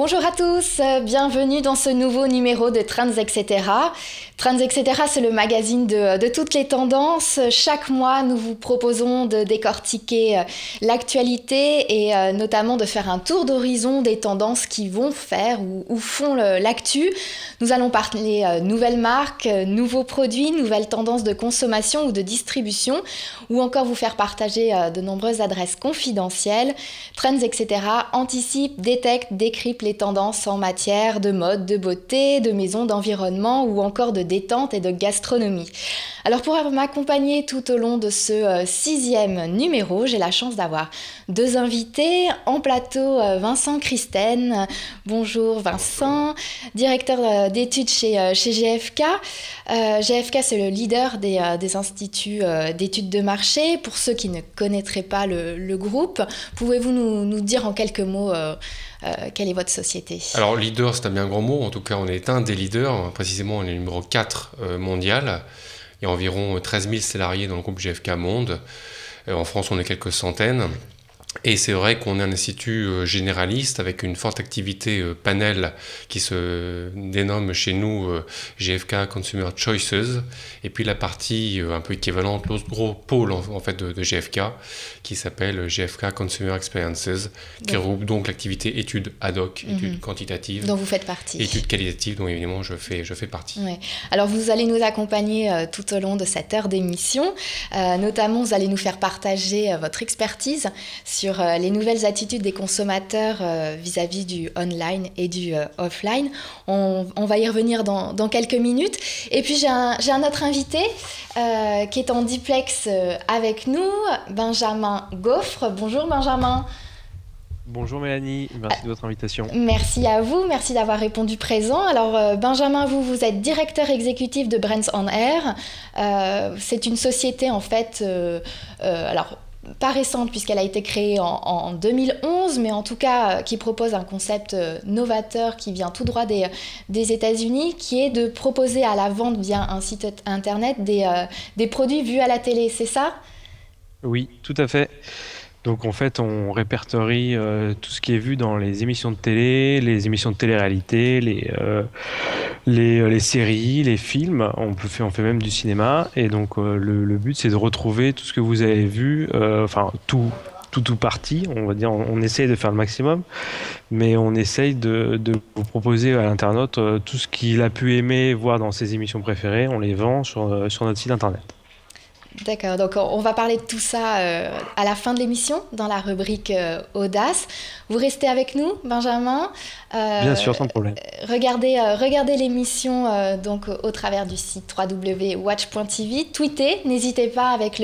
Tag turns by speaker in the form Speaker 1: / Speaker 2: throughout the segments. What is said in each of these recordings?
Speaker 1: Bonjour à tous, bienvenue dans ce nouveau numéro de Trends etc. Trends etc, c'est le magazine de toutes les tendances. Chaque mois, nous vous proposons de décortiquer l'actualité et notamment de faire un tour d'horizon des tendances qui vont faire ou font l'actu. Nous allons parler nouvelles marques, nouveaux produits, nouvelles tendances de consommation ou de distribution, ou encore vous faire partager de nombreuses adresses confidentielles. Trends etc anticipe, détecte, décrypte les tendances en matière de mode, de beauté, de maison, d'environnement ou encore de détente et de gastronomie. Alors pour m'accompagner tout au long de ce 6e numéro, j'ai la chance d'avoir deux invités en plateau. Vincent Christen. Bonjour Vincent, directeur d'études chez GfK. GfK, c'est le leader des instituts d'études de marché. Pour ceux qui ne connaîtraient pas le groupe, pouvez-vous nous dire en quelques mots quelle est votre société?
Speaker 2: Alors leader, c'est un bien grand mot. En tout cas, on est un des leaders. Précisément, on est le numéro 4 mondial. Il y a environ 13 000 salariés dans le groupe GfK Monde. En France, on est quelques centaines. Et c'est vrai qu'on est un institut généraliste avec une forte activité panel qui se dénomme chez nous GfK Consumer Choices. Et puis la partie un peu équivalente, l'autre gros pôle en fait de GfK qui s'appelle GfK Consumer Experiences, qui regroupe donc l'activité études ad hoc, études quantitatives.
Speaker 1: Dont vous faites partie.
Speaker 2: Études qualitatives dont évidemment je fais partie.
Speaker 1: Ouais. Alors vous allez nous accompagner tout au long de cette heure d'émission. Notamment, vous allez nous faire partager votre expertise sur les nouvelles attitudes des consommateurs vis-à-vis du online et du offline. On va y revenir dans quelques minutes. Et puis j'ai un autre invité qui est en duplex avec nous, Benjamin Gaufre. Bonjour Benjamin.
Speaker 3: Bonjour Mélanie, merci de votre invitation.
Speaker 1: Merci à vous, merci d'avoir répondu présent. Alors Benjamin, vous êtes directeur exécutif de Brands on Air. C'est une société en fait, alors pas récente puisqu'elle a été créée en 2011, mais en tout cas qui propose un concept novateur qui vient tout droit des États-Unis, qui est de proposer à la vente via un site internet des produits vus à la télé, c'est ça?
Speaker 3: Oui, tout à fait. Donc en fait, on répertorie tout ce qui est vu dans les émissions de télé, les émissions de télé-réalité, les séries, les films. On fait même du cinéma. Et donc le but, c'est de retrouver tout ce que vous avez vu, enfin tout partie, on va dire. On essaye de faire le maximum, mais on essaye de vous proposer à l'internaute tout ce qu'il a pu aimer voir dans ses émissions préférées. On les vend sur notre site internet.
Speaker 1: D'accord, donc on va parler de tout ça à la fin de l'émission, dans la rubrique Audace. Vous restez avec nous, Benjamin.
Speaker 3: Bien sûr, sans problème.
Speaker 1: Regardez l'émission donc au travers du site www.watch.tv. Tweetez, n'hésitez pas avec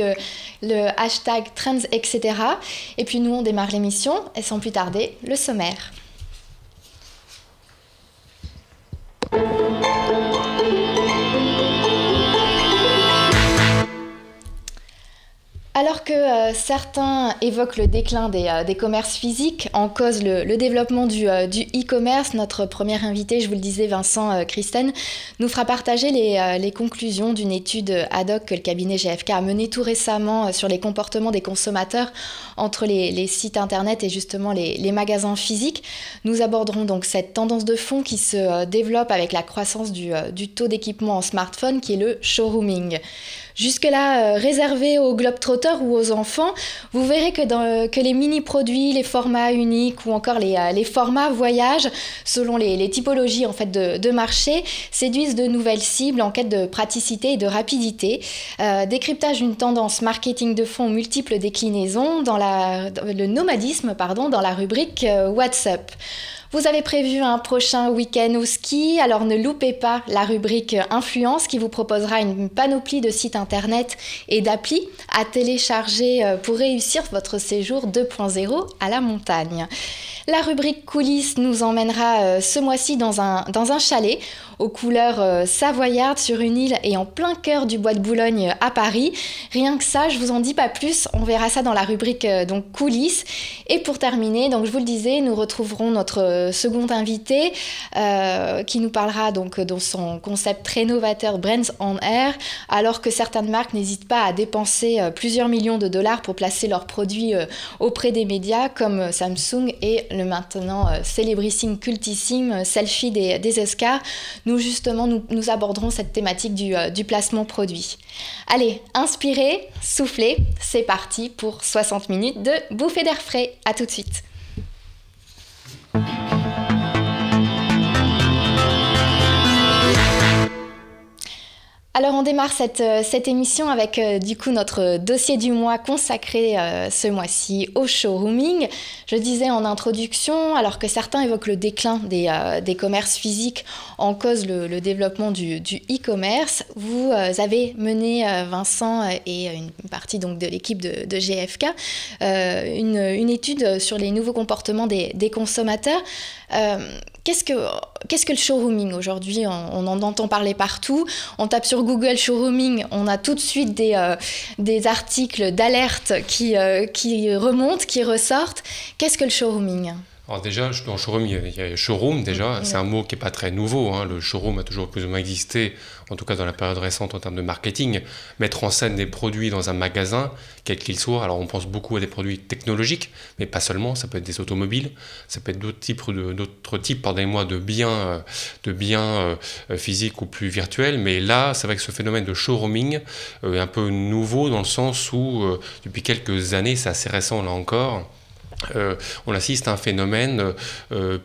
Speaker 1: le hashtag Trends, etc. Et puis nous, on démarre l'émission, et sans plus tarder, le sommaire. Alors que certains évoquent le déclin des commerces physiques, en cause le développement du e-commerce, notre premier invité, je vous le disais, Vincent Christen, nous fera partager les conclusions d'une étude ad hoc que le cabinet GfK a menée tout récemment sur les comportements des consommateurs entre les sites internet et justement les magasins physiques. Nous aborderons donc cette tendance de fond qui se développe avec la croissance du taux d'équipement en smartphone qui est le showrooming. Jusque-là, réservé aux globetrotters ou aux enfants, vous verrez que les mini-produits, les formats uniques ou encore les formats voyage, selon les typologies en fait, de marché, séduisent de nouvelles cibles en quête de praticité et de rapidité. Décryptage d'une tendance marketing de fond multiples déclinaisons dans le nomadisme dans la rubrique What's Up. Vous avez prévu un prochain week-end au ski, alors ne loupez pas la rubrique Influence qui vous proposera une panoplie de sites internet et d'applis à télécharger pour réussir votre séjour 2.0 à la montagne. La rubrique coulisses nous emmènera ce mois-ci dans un chalet aux couleurs savoyardes sur une île et en plein cœur du bois de Boulogne à Paris. Rien que ça, je vous en dis pas plus, on verra ça dans la rubrique donc coulisses. Et pour terminer, donc je vous le disais, nous retrouverons notre second invité qui nous parlera donc dans son concept très novateur Brands on Air, alors que certaines marques n'hésitent pas à dépenser plusieurs millions de dollars pour placer leurs produits auprès des médias comme Samsung et le maintenant célébrissime, cultissime selfie des Oscars, nous aborderons cette thématique du placement produit. Allez, inspirez, soufflez, c'est parti pour 60 minutes de bouffée d'air frais. À tout de suite. Alors on démarre cette émission avec du coup notre dossier du mois consacré ce mois-ci au showrooming. Je disais en introduction, alors que certains évoquent le déclin des commerces physiques en cause le développement du e-commerce, vous avez mené, Vincent et une partie donc de l'équipe de GFK, une étude sur les nouveaux comportements des consommateurs. Qu'est-ce que le showrooming aujourd'hui? On en entend parler partout. On tape sur Google showrooming, on a tout de suite des articles d'alerte qui remontent, qui ressortent. Qu'est-ce que le showrooming?
Speaker 2: Alors déjà, dans showroom, il y a showroom déjà, c'est un mot qui n'est pas très nouveau. Le showroom a toujours plus ou moins existé, en tout cas dans la période récente en termes de marketing. Mettre en scène des produits dans un magasin, quel qu'il soit. Alors on pense beaucoup à des produits technologiques, mais pas seulement. Ça peut être des automobiles, ça peut être d'autres types, pardonnez-moi, de biens physiques ou plus virtuels. Mais là, c'est vrai que ce phénomène de showrooming est un peu nouveau dans le sens où depuis quelques années, c'est assez récent là encore, on assiste à un phénomène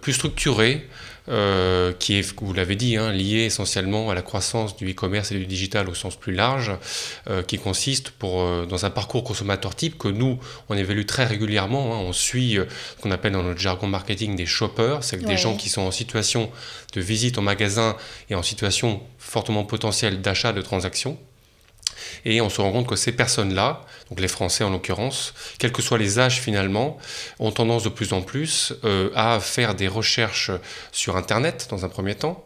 Speaker 2: plus structuré qui est, vous l'avez dit, lié essentiellement à la croissance du e-commerce et du digital au sens plus large, qui consiste dans un parcours consommateur type que nous, on évalue très régulièrement. On suit ce qu'on appelle dans notre jargon marketing des shoppers, c'est des gens qui sont en situation de visite au magasin et en situation fortement potentielle d'achat, de transaction. Et on se rend compte que ces personnes-là, donc les Français en l'occurrence, quels que soient les âges finalement, ont tendance de plus en plus à faire des recherches sur Internet dans un premier temps,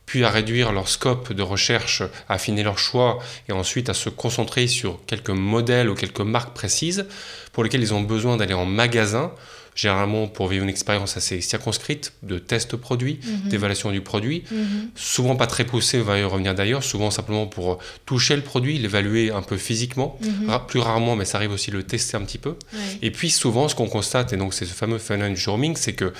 Speaker 2: puis à réduire leur scope de recherche, à affiner leur choix et ensuite à se concentrer sur quelques modèles ou quelques marques précises pour lesquelles ils ont besoin d'aller en magasin, généralement pour vivre une expérience assez circonscrite de test produit, d'évaluation du produit, souvent pas très poussé, on va y revenir d'ailleurs, souvent simplement pour toucher le produit, l'évaluer un peu physiquement, plus rarement, mais ça arrive aussi de le tester un petit peu. Et puis souvent, ce qu'on constate, et donc c'est ce fameux phénomène du showrooming, c'est que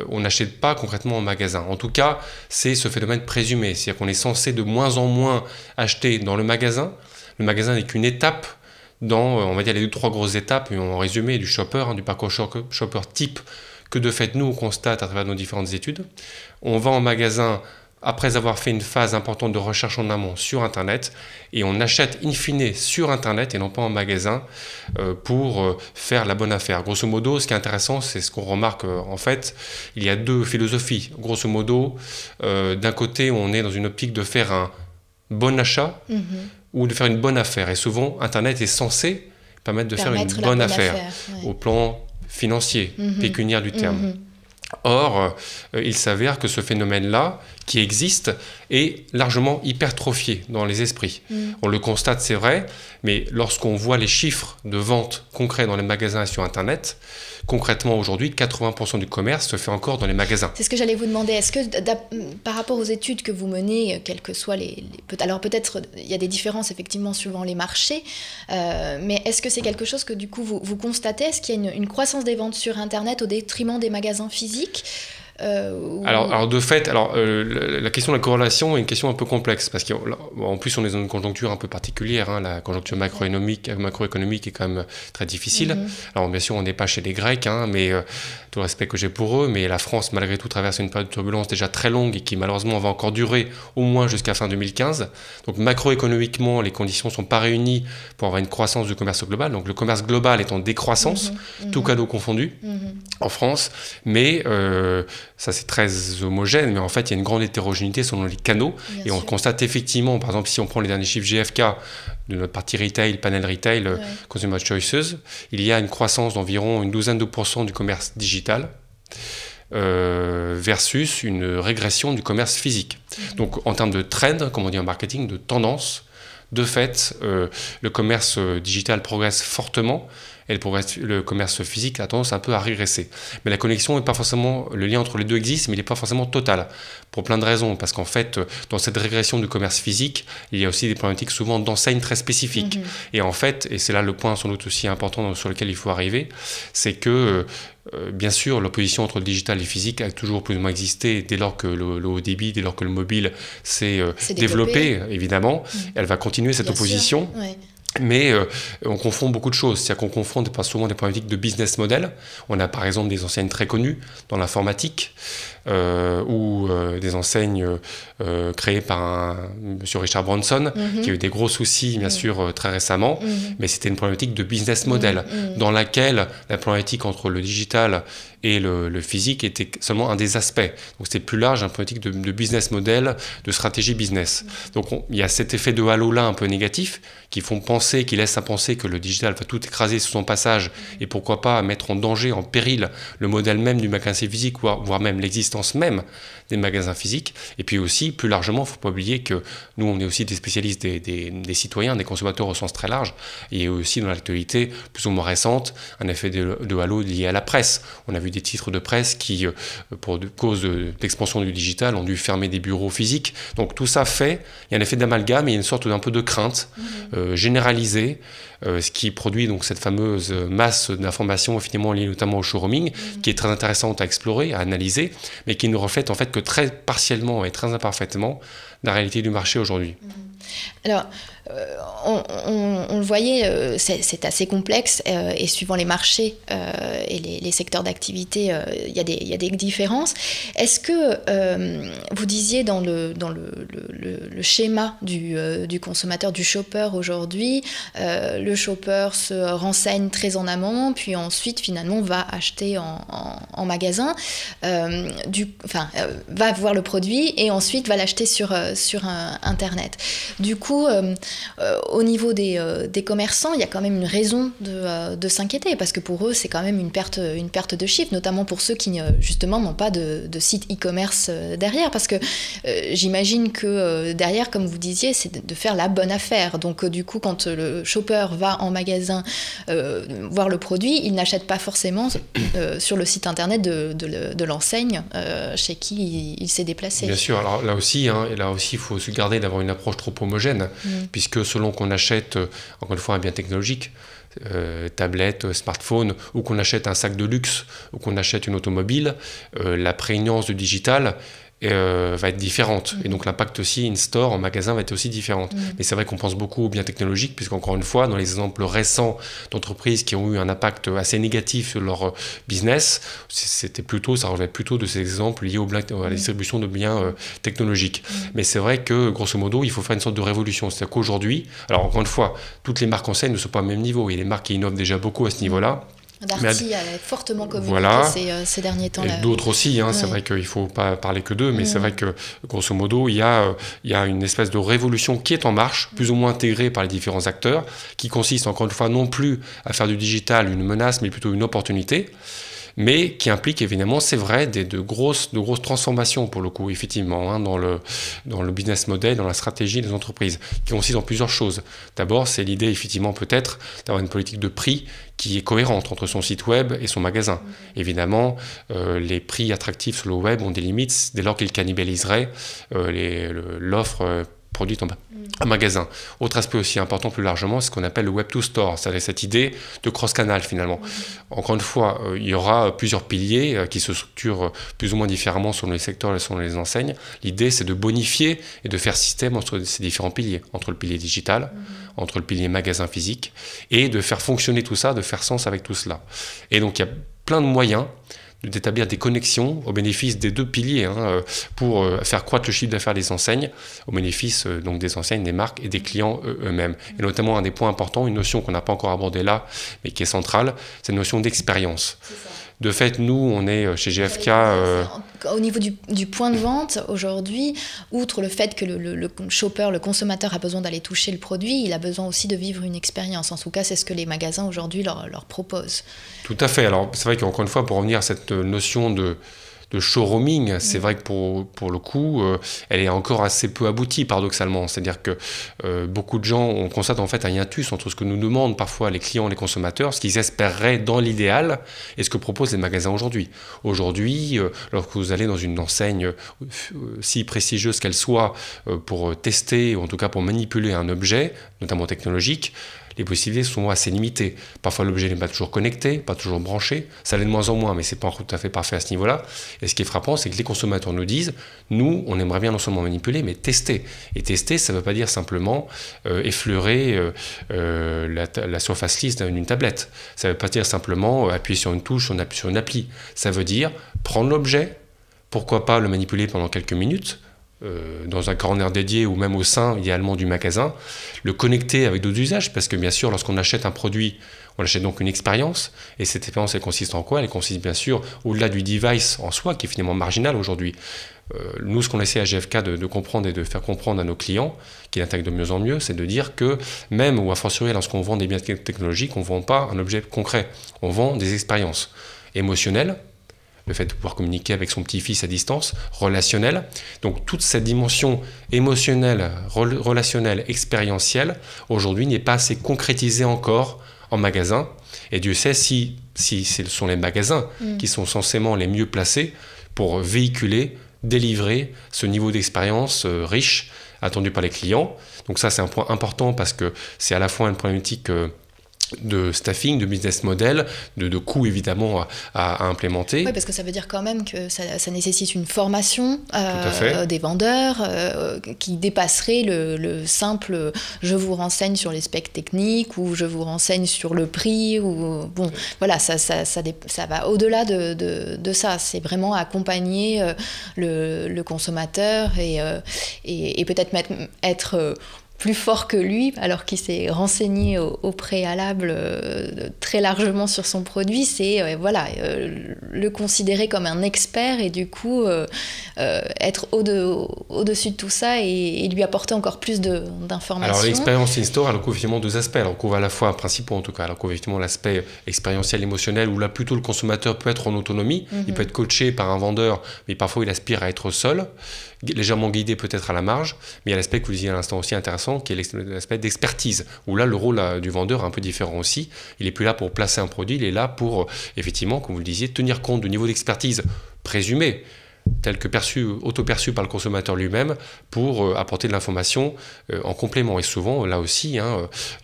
Speaker 2: on n'achète pas concrètement en magasin. En tout cas, c'est ce phénomène présumé, c'est-à-dire qu'on est censé de moins en moins acheter dans le magasin. Le magasin n'est qu'une étape dans, on va dire, les 2-3 grosses étapes, en résumé, du shopper, du parcours shopper type, que de fait, nous, on constate à travers nos différentes études. On va en magasin après avoir fait une phase importante de recherche en amont sur Internet, et on achète in fine sur Internet et non pas en magasin pour faire la bonne affaire. Grosso modo, ce qui est intéressant, c'est ce qu'on remarque en fait, il y a deux philosophies. Grosso modo, d'un côté, on est dans une optique de faire un bon achat, ou de faire une bonne affaire. Et souvent, Internet est censé permettre de faire une bonne affaire, au plan financier, pécuniaire du terme. Or, il s'avère que ce phénomène-là, qui existe, est largement hypertrophié dans les esprits. On le constate, c'est vrai, mais lorsqu'on voit les chiffres de vente concrets dans les magasins et sur Internet, concrètement aujourd'hui, 80% du commerce se fait encore dans les magasins.
Speaker 1: C'est ce que j'allais vous demander. Est-ce que par rapport aux études que vous menez, quels que soient alors peut-être il y a des différences effectivement suivant les marchés, mais est-ce que c'est quelque chose que du coup vous constatez? Est-ce qu'il y a une croissance des ventes sur Internet au détriment des magasins physiques?
Speaker 2: Alors de fait, la question de la corrélation est une question un peu complexe parce qu'en plus on est dans une conjoncture un peu particulière, la conjoncture macroéconomique est quand même très difficile. Alors bien sûr on n'est pas chez les Grecs, mais tout le respect que j'ai pour eux, mais la France malgré tout traverse une période de turbulence déjà très longue et qui malheureusement va encore durer au moins jusqu'à fin 2015. Donc macroéconomiquement les conditions ne sont pas réunies pour avoir une croissance du commerce global. Donc le commerce global est en décroissance, tout cadeau confondu en France, mais ça c'est très homogène, mais en fait il y a une grande hétérogénéité selon les canaux. Et on constate effectivement, par exemple si on prend les derniers chiffres GFK de notre partie retail, panel retail, Consumer Choices, il y a une croissance d'environ une douzaine de % du commerce digital versus une régression du commerce physique. Donc en termes de trend, comme on dit en marketing, de tendance, de fait le commerce digital progresse fortement et le commerce physique a tendance un peu à régresser. Mais la connexion n'est pas forcément, le lien entre les deux existe, mais il n'est pas forcément total, pour plein de raisons, parce qu'en fait, dans cette régression du commerce physique, il y a aussi des problématiques souvent d'enseignes très spécifiques. Et en fait, et c'est là le point sans doute aussi important sur lequel il faut arriver, c'est que bien sûr, l'opposition entre le digital et le physique a toujours plus ou moins existé dès lors que le haut débit, dès lors que le mobile s'est développé, évidemment. Elle va continuer cette opposition. Mais on confond beaucoup de choses. C'est-à-dire qu'on confond souvent des problématiques de business model. On a par exemple des enseignes très connues dans l'informatique ou des enseignes créées par monsieur Richard Branson qui a eu des gros soucis, bien sûr, très récemment. Mais c'était une problématique de business model dans laquelle la problématique entre le digital et le physique était seulement un des aspects. Donc c'était plus large, une problématique de business model, de stratégie business. Donc il y a cet effet de halo là un peu négatif qui laisse à penser que le digital va tout écraser sous son passage et pourquoi pas mettre en danger, en péril le modèle même du magasin physique, voire même l'existence même des magasins physiques. Et puis aussi, plus largement, il ne faut pas oublier que nous, on est aussi des spécialistes des citoyens, des consommateurs au sens très large. Et il y a aussi dans l'actualité, plus ou moins récente, un effet de halo lié à la presse. On a vu des titres de presse qui, pour cause d'expansion du digital, ont dû fermer des bureaux physiques. Donc tout ça fait, il y a un effet d'amalgame, il y a une sorte d'un peu de crainte généralisée, ce qui produit donc cette fameuse masse d'informations finalement liées notamment au showrooming, qui est très intéressante à explorer, à analyser, mais qui ne reflète en fait que très partiellement et très imparfaitement la réalité du marché aujourd'hui.
Speaker 1: Alors, on le voyait, c'est assez complexe et suivant les marchés et les secteurs d'activité, il y a des différences. Est-ce que vous disiez dans le schéma du consommateur, du shopper aujourd'hui, le shopper se renseigne très en amont, puis ensuite finalement va acheter en magasin, va voir le produit et ensuite va l'acheter sur Internet. Du coup, au niveau des commerçants, il y a quand même une raison de s'inquiéter, parce que pour eux, c'est quand même une perte de chiffre, notamment pour ceux qui, justement, n'ont pas de site e-commerce derrière, parce que j'imagine que derrière, comme vous disiez, c'est de faire la bonne affaire. Donc, du coup, quand le shopper va en magasin voir le produit, il n'achète pas forcément sur le site internet de l'enseigne chez qui il s'est déplacé.
Speaker 2: Bien sûr, alors là aussi, il faut se garder d'avoir une approche trop homogène, puisque selon qu'on achète, encore une fois, un bien technologique, tablette, smartphone, ou qu'on achète un sac de luxe, ou qu'on achète une automobile, la prégnance du digital va être différente. Et donc l'impact aussi in-store, en magasin, va être aussi différente. Mais c'est vrai qu'on pense beaucoup aux biens technologiques, puisqu'encore une fois, dans les exemples récents d'entreprises qui ont eu un impact assez négatif sur leur business, ça relevait plutôt de ces exemples liés à la distribution de biens technologiques. Mais c'est vrai que, grosso modo, il faut faire une sorte de révolution. C'est-à-dire qu'aujourd'hui, alors encore une fois, toutes les marques enseignes ne sont pas au même niveau. Il y a des marques qui innovent déjà beaucoup à ce niveau-là.
Speaker 1: Darty a fortement communiqué ces derniers temps.
Speaker 2: Et d'autres aussi, c'est vrai qu'il ne faut pas parler que d'eux, mais c'est vrai que, grosso modo, il y a une espèce de révolution qui est en marche, plus ou moins intégrée par les différents acteurs, qui consiste, encore une fois, non plus à faire du digital une menace, mais plutôt une opportunité, mais qui implique évidemment, c'est vrai, de grosses transformations pour le coup, effectivement, dans le business model, dans la stratégie des entreprises, qui consiste en plusieurs choses. D'abord, c'est l'idée, effectivement, peut-être, d'avoir une politique de prix qui est cohérente entre son site web et son magasin. Évidemment, les prix attractifs sur le web ont des limites dès lors qu'ils cannibaliseraient l'offre produite en magasin. Autre aspect aussi important plus largement, c'est ce qu'on appelle le web to store, c'est-à-dire cette idée de cross-canal finalement. Encore une fois, il y aura plusieurs piliers qui se structurent plus ou moins différemment selon les secteurs et selon les enseignes. L'idée, c'est de bonifier et de faire système entre ces différents piliers, entre le pilier digital, entre le pilier magasin physique, et de faire fonctionner tout ça, de faire sens avec tout cela. Et donc, il y a plein de moyens d'établir des connexions au bénéfice des deux piliers pour faire croître le chiffre d'affaires des enseignes, au bénéfice donc des enseignes, des marques et des clients eux-mêmes. Et notamment un des points importants, une notion qu'on n'a pas encore abordée là, mais qui est centrale, c'est la notion d'expérience. De fait, nous, on est chez GFK...
Speaker 1: Au niveau du point de vente, aujourd'hui, outre le fait que le shopper, le consommateur a besoin d'aller toucher le produit, il a besoin aussi de vivre une expérience. En tout cas, c'est ce que les magasins aujourd'hui leur proposent.
Speaker 2: Tout à fait. Alors, c'est vrai qu'encore une fois, pour revenir à cette notion de de showrooming, c'est vrai que pour le coup, elle est encore assez peu aboutie, paradoxalement. C'est-à-dire que beaucoup de gens, on constate en fait un hiatus entre ce que nous demandent parfois les clients, les consommateurs, ce qu'ils espéreraient dans l'idéal et ce que proposent les magasins aujourd'hui. Aujourd'hui, lorsque vous allez dans une enseigne si prestigieuse qu'elle soit pour tester, ou en tout cas pour manipuler un objet, notamment technologique, les possibilités sont assez limitées. Parfois, l'objet n'est pas toujours connecté, pas toujours branché. Ça l'est de moins en moins, mais ce n'est pas tout à fait parfait à ce niveau-là. Et ce qui est frappant, c'est que les consommateurs nous disent, nous, on aimerait bien non seulement manipuler, mais tester. Et tester, ça ne veut pas dire simplement effleurer la surface lisse d'une tablette. Ça ne veut pas dire simplement appuyer sur une touche, on appuie sur une appli. Ça veut dire prendre l'objet, pourquoi pas le manipuler pendant quelques minutes, dans un corner dédié ou même au sein idéalement du magasin, le connecter avec d'autres usages, parce que bien sûr lorsqu'on achète un produit, on achète donc une expérience, et cette expérience elle consiste en quoi? Elle consiste bien sûr au-delà du device en soi qui est finalement marginal aujourd'hui. Nous, ce qu'on essaie à GFK de comprendre et de faire comprendre à nos clients, qui l'intègrent de mieux en mieux, c'est de dire que même ou a fortiori lorsqu'on vend des biens technologiques, on ne vend pas un objet concret, on vend des expériences émotionnelles, le fait de pouvoir communiquer avec son petit-fils à distance, relationnel. Donc toute cette dimension émotionnelle, relationnelle, expérientielle, aujourd'hui n'est pas assez concrétisée encore en magasin. Et Dieu sait si ce sont les magasins qui sont censément les mieux placés pour véhiculer, délivrer ce niveau d'expérience riche attendu par les clients. Donc ça, c'est un point important parce que c'est à la fois une problématique de staffing, de business model, de coûts évidemment à implémenter.
Speaker 1: Oui, parce que ça veut dire quand même que ça nécessite une formation des vendeurs qui dépasserait le simple « je vous renseigne sur les specs techniques » ou « je vous renseigne sur le prix » ou bon, voilà, ça va au-delà de ça. C'est vraiment accompagner le consommateur et peut-être être plus fort que lui, alors qu'il s'est renseigné au préalable très largement sur son produit, c'est le considérer comme un expert et du coup être au-dessus de tout ça et lui apporter encore plus d'informations.
Speaker 2: Alors l'expérience in-store, elle couvre effectivement deux aspects. Elle couvre à la fois, principaux en tout cas, elle couvre effectivement l'aspect expérientiel, émotionnel, où là plutôt le consommateur peut être en autonomie, il peut être coaché par un vendeur, mais parfois il aspire à être seul, légèrement guidé peut-être à la marge, mais il y a l'aspect que vous disiez à l'instant aussi intéressant, qui est l'aspect d'expertise, où là le rôle du vendeur est un peu différent aussi. Il n'est plus là pour placer un produit, il est là pour effectivement, comme vous le disiez, tenir compte du niveau d'expertise présumé, tel que auto-perçu par le consommateur lui-même, pour apporter de l'information en complément. Et souvent, là aussi,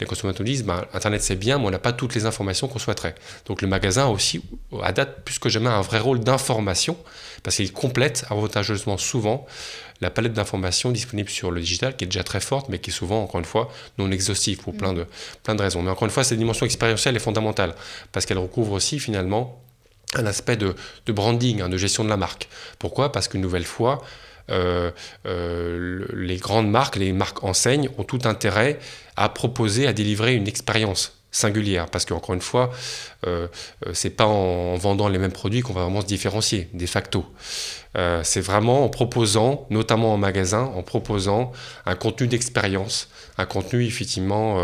Speaker 2: les consommateurs disent Internet c'est bien, mais on n'a pas toutes les informations qu'on souhaiterait. Donc le magasin a aussi, à date, plus que jamais, un vrai rôle d'information, parce qu'il complète avantageusement souvent la palette d'informations disponible sur le digital, qui est déjà très forte, mais qui est souvent, encore une fois, non exhaustive pour plein de raisons. Mais encore une fois, cette dimension expérientielle est fondamentale, parce qu'elle recouvre aussi, finalement, un aspect de branding, de gestion de la marque. Pourquoi ? Parce qu'une nouvelle fois, les grandes marques, les marques enseignes ont tout intérêt à proposer, à délivrer une expérience singulière. Parce qu'encore une fois, c'est pas en vendant les mêmes produits qu'on va vraiment se différencier, de facto. C'est vraiment en proposant, notamment en magasin, en proposant un contenu d'expérience, un contenu effectivement...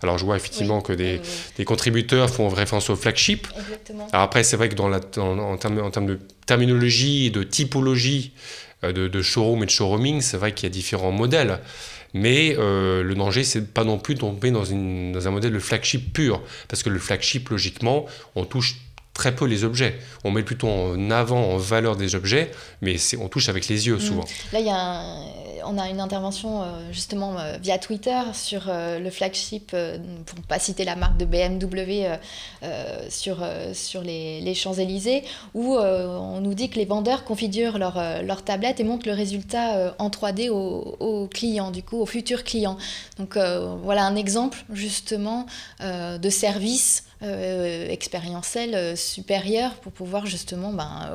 Speaker 2: alors je vois effectivement que des contributeurs font référence au flagship.
Speaker 1: Exactement.
Speaker 2: Alors après, c'est vrai que en termes de terminologie, de typologie, de showroom et de showrooming, c'est vrai qu'il y a différents modèles. Mais le danger, c'est pas non plus de tomber dans un modèle de flagship pur. Parce que le flagship, logiquement, on touche très peu les objets. On met plutôt en avant, en valeur des objets, mais on touche avec les yeux souvent.
Speaker 1: Là, on a une intervention justement via Twitter sur le flagship, pour ne pas citer la marque de BMW, sur les Champs-Élysées, où on nous dit que les vendeurs configurent leur tablette et montrent le résultat en 3D aux clients, du coup, aux futurs clients. Donc voilà un exemple justement de service expérientiel supérieur pour pouvoir justement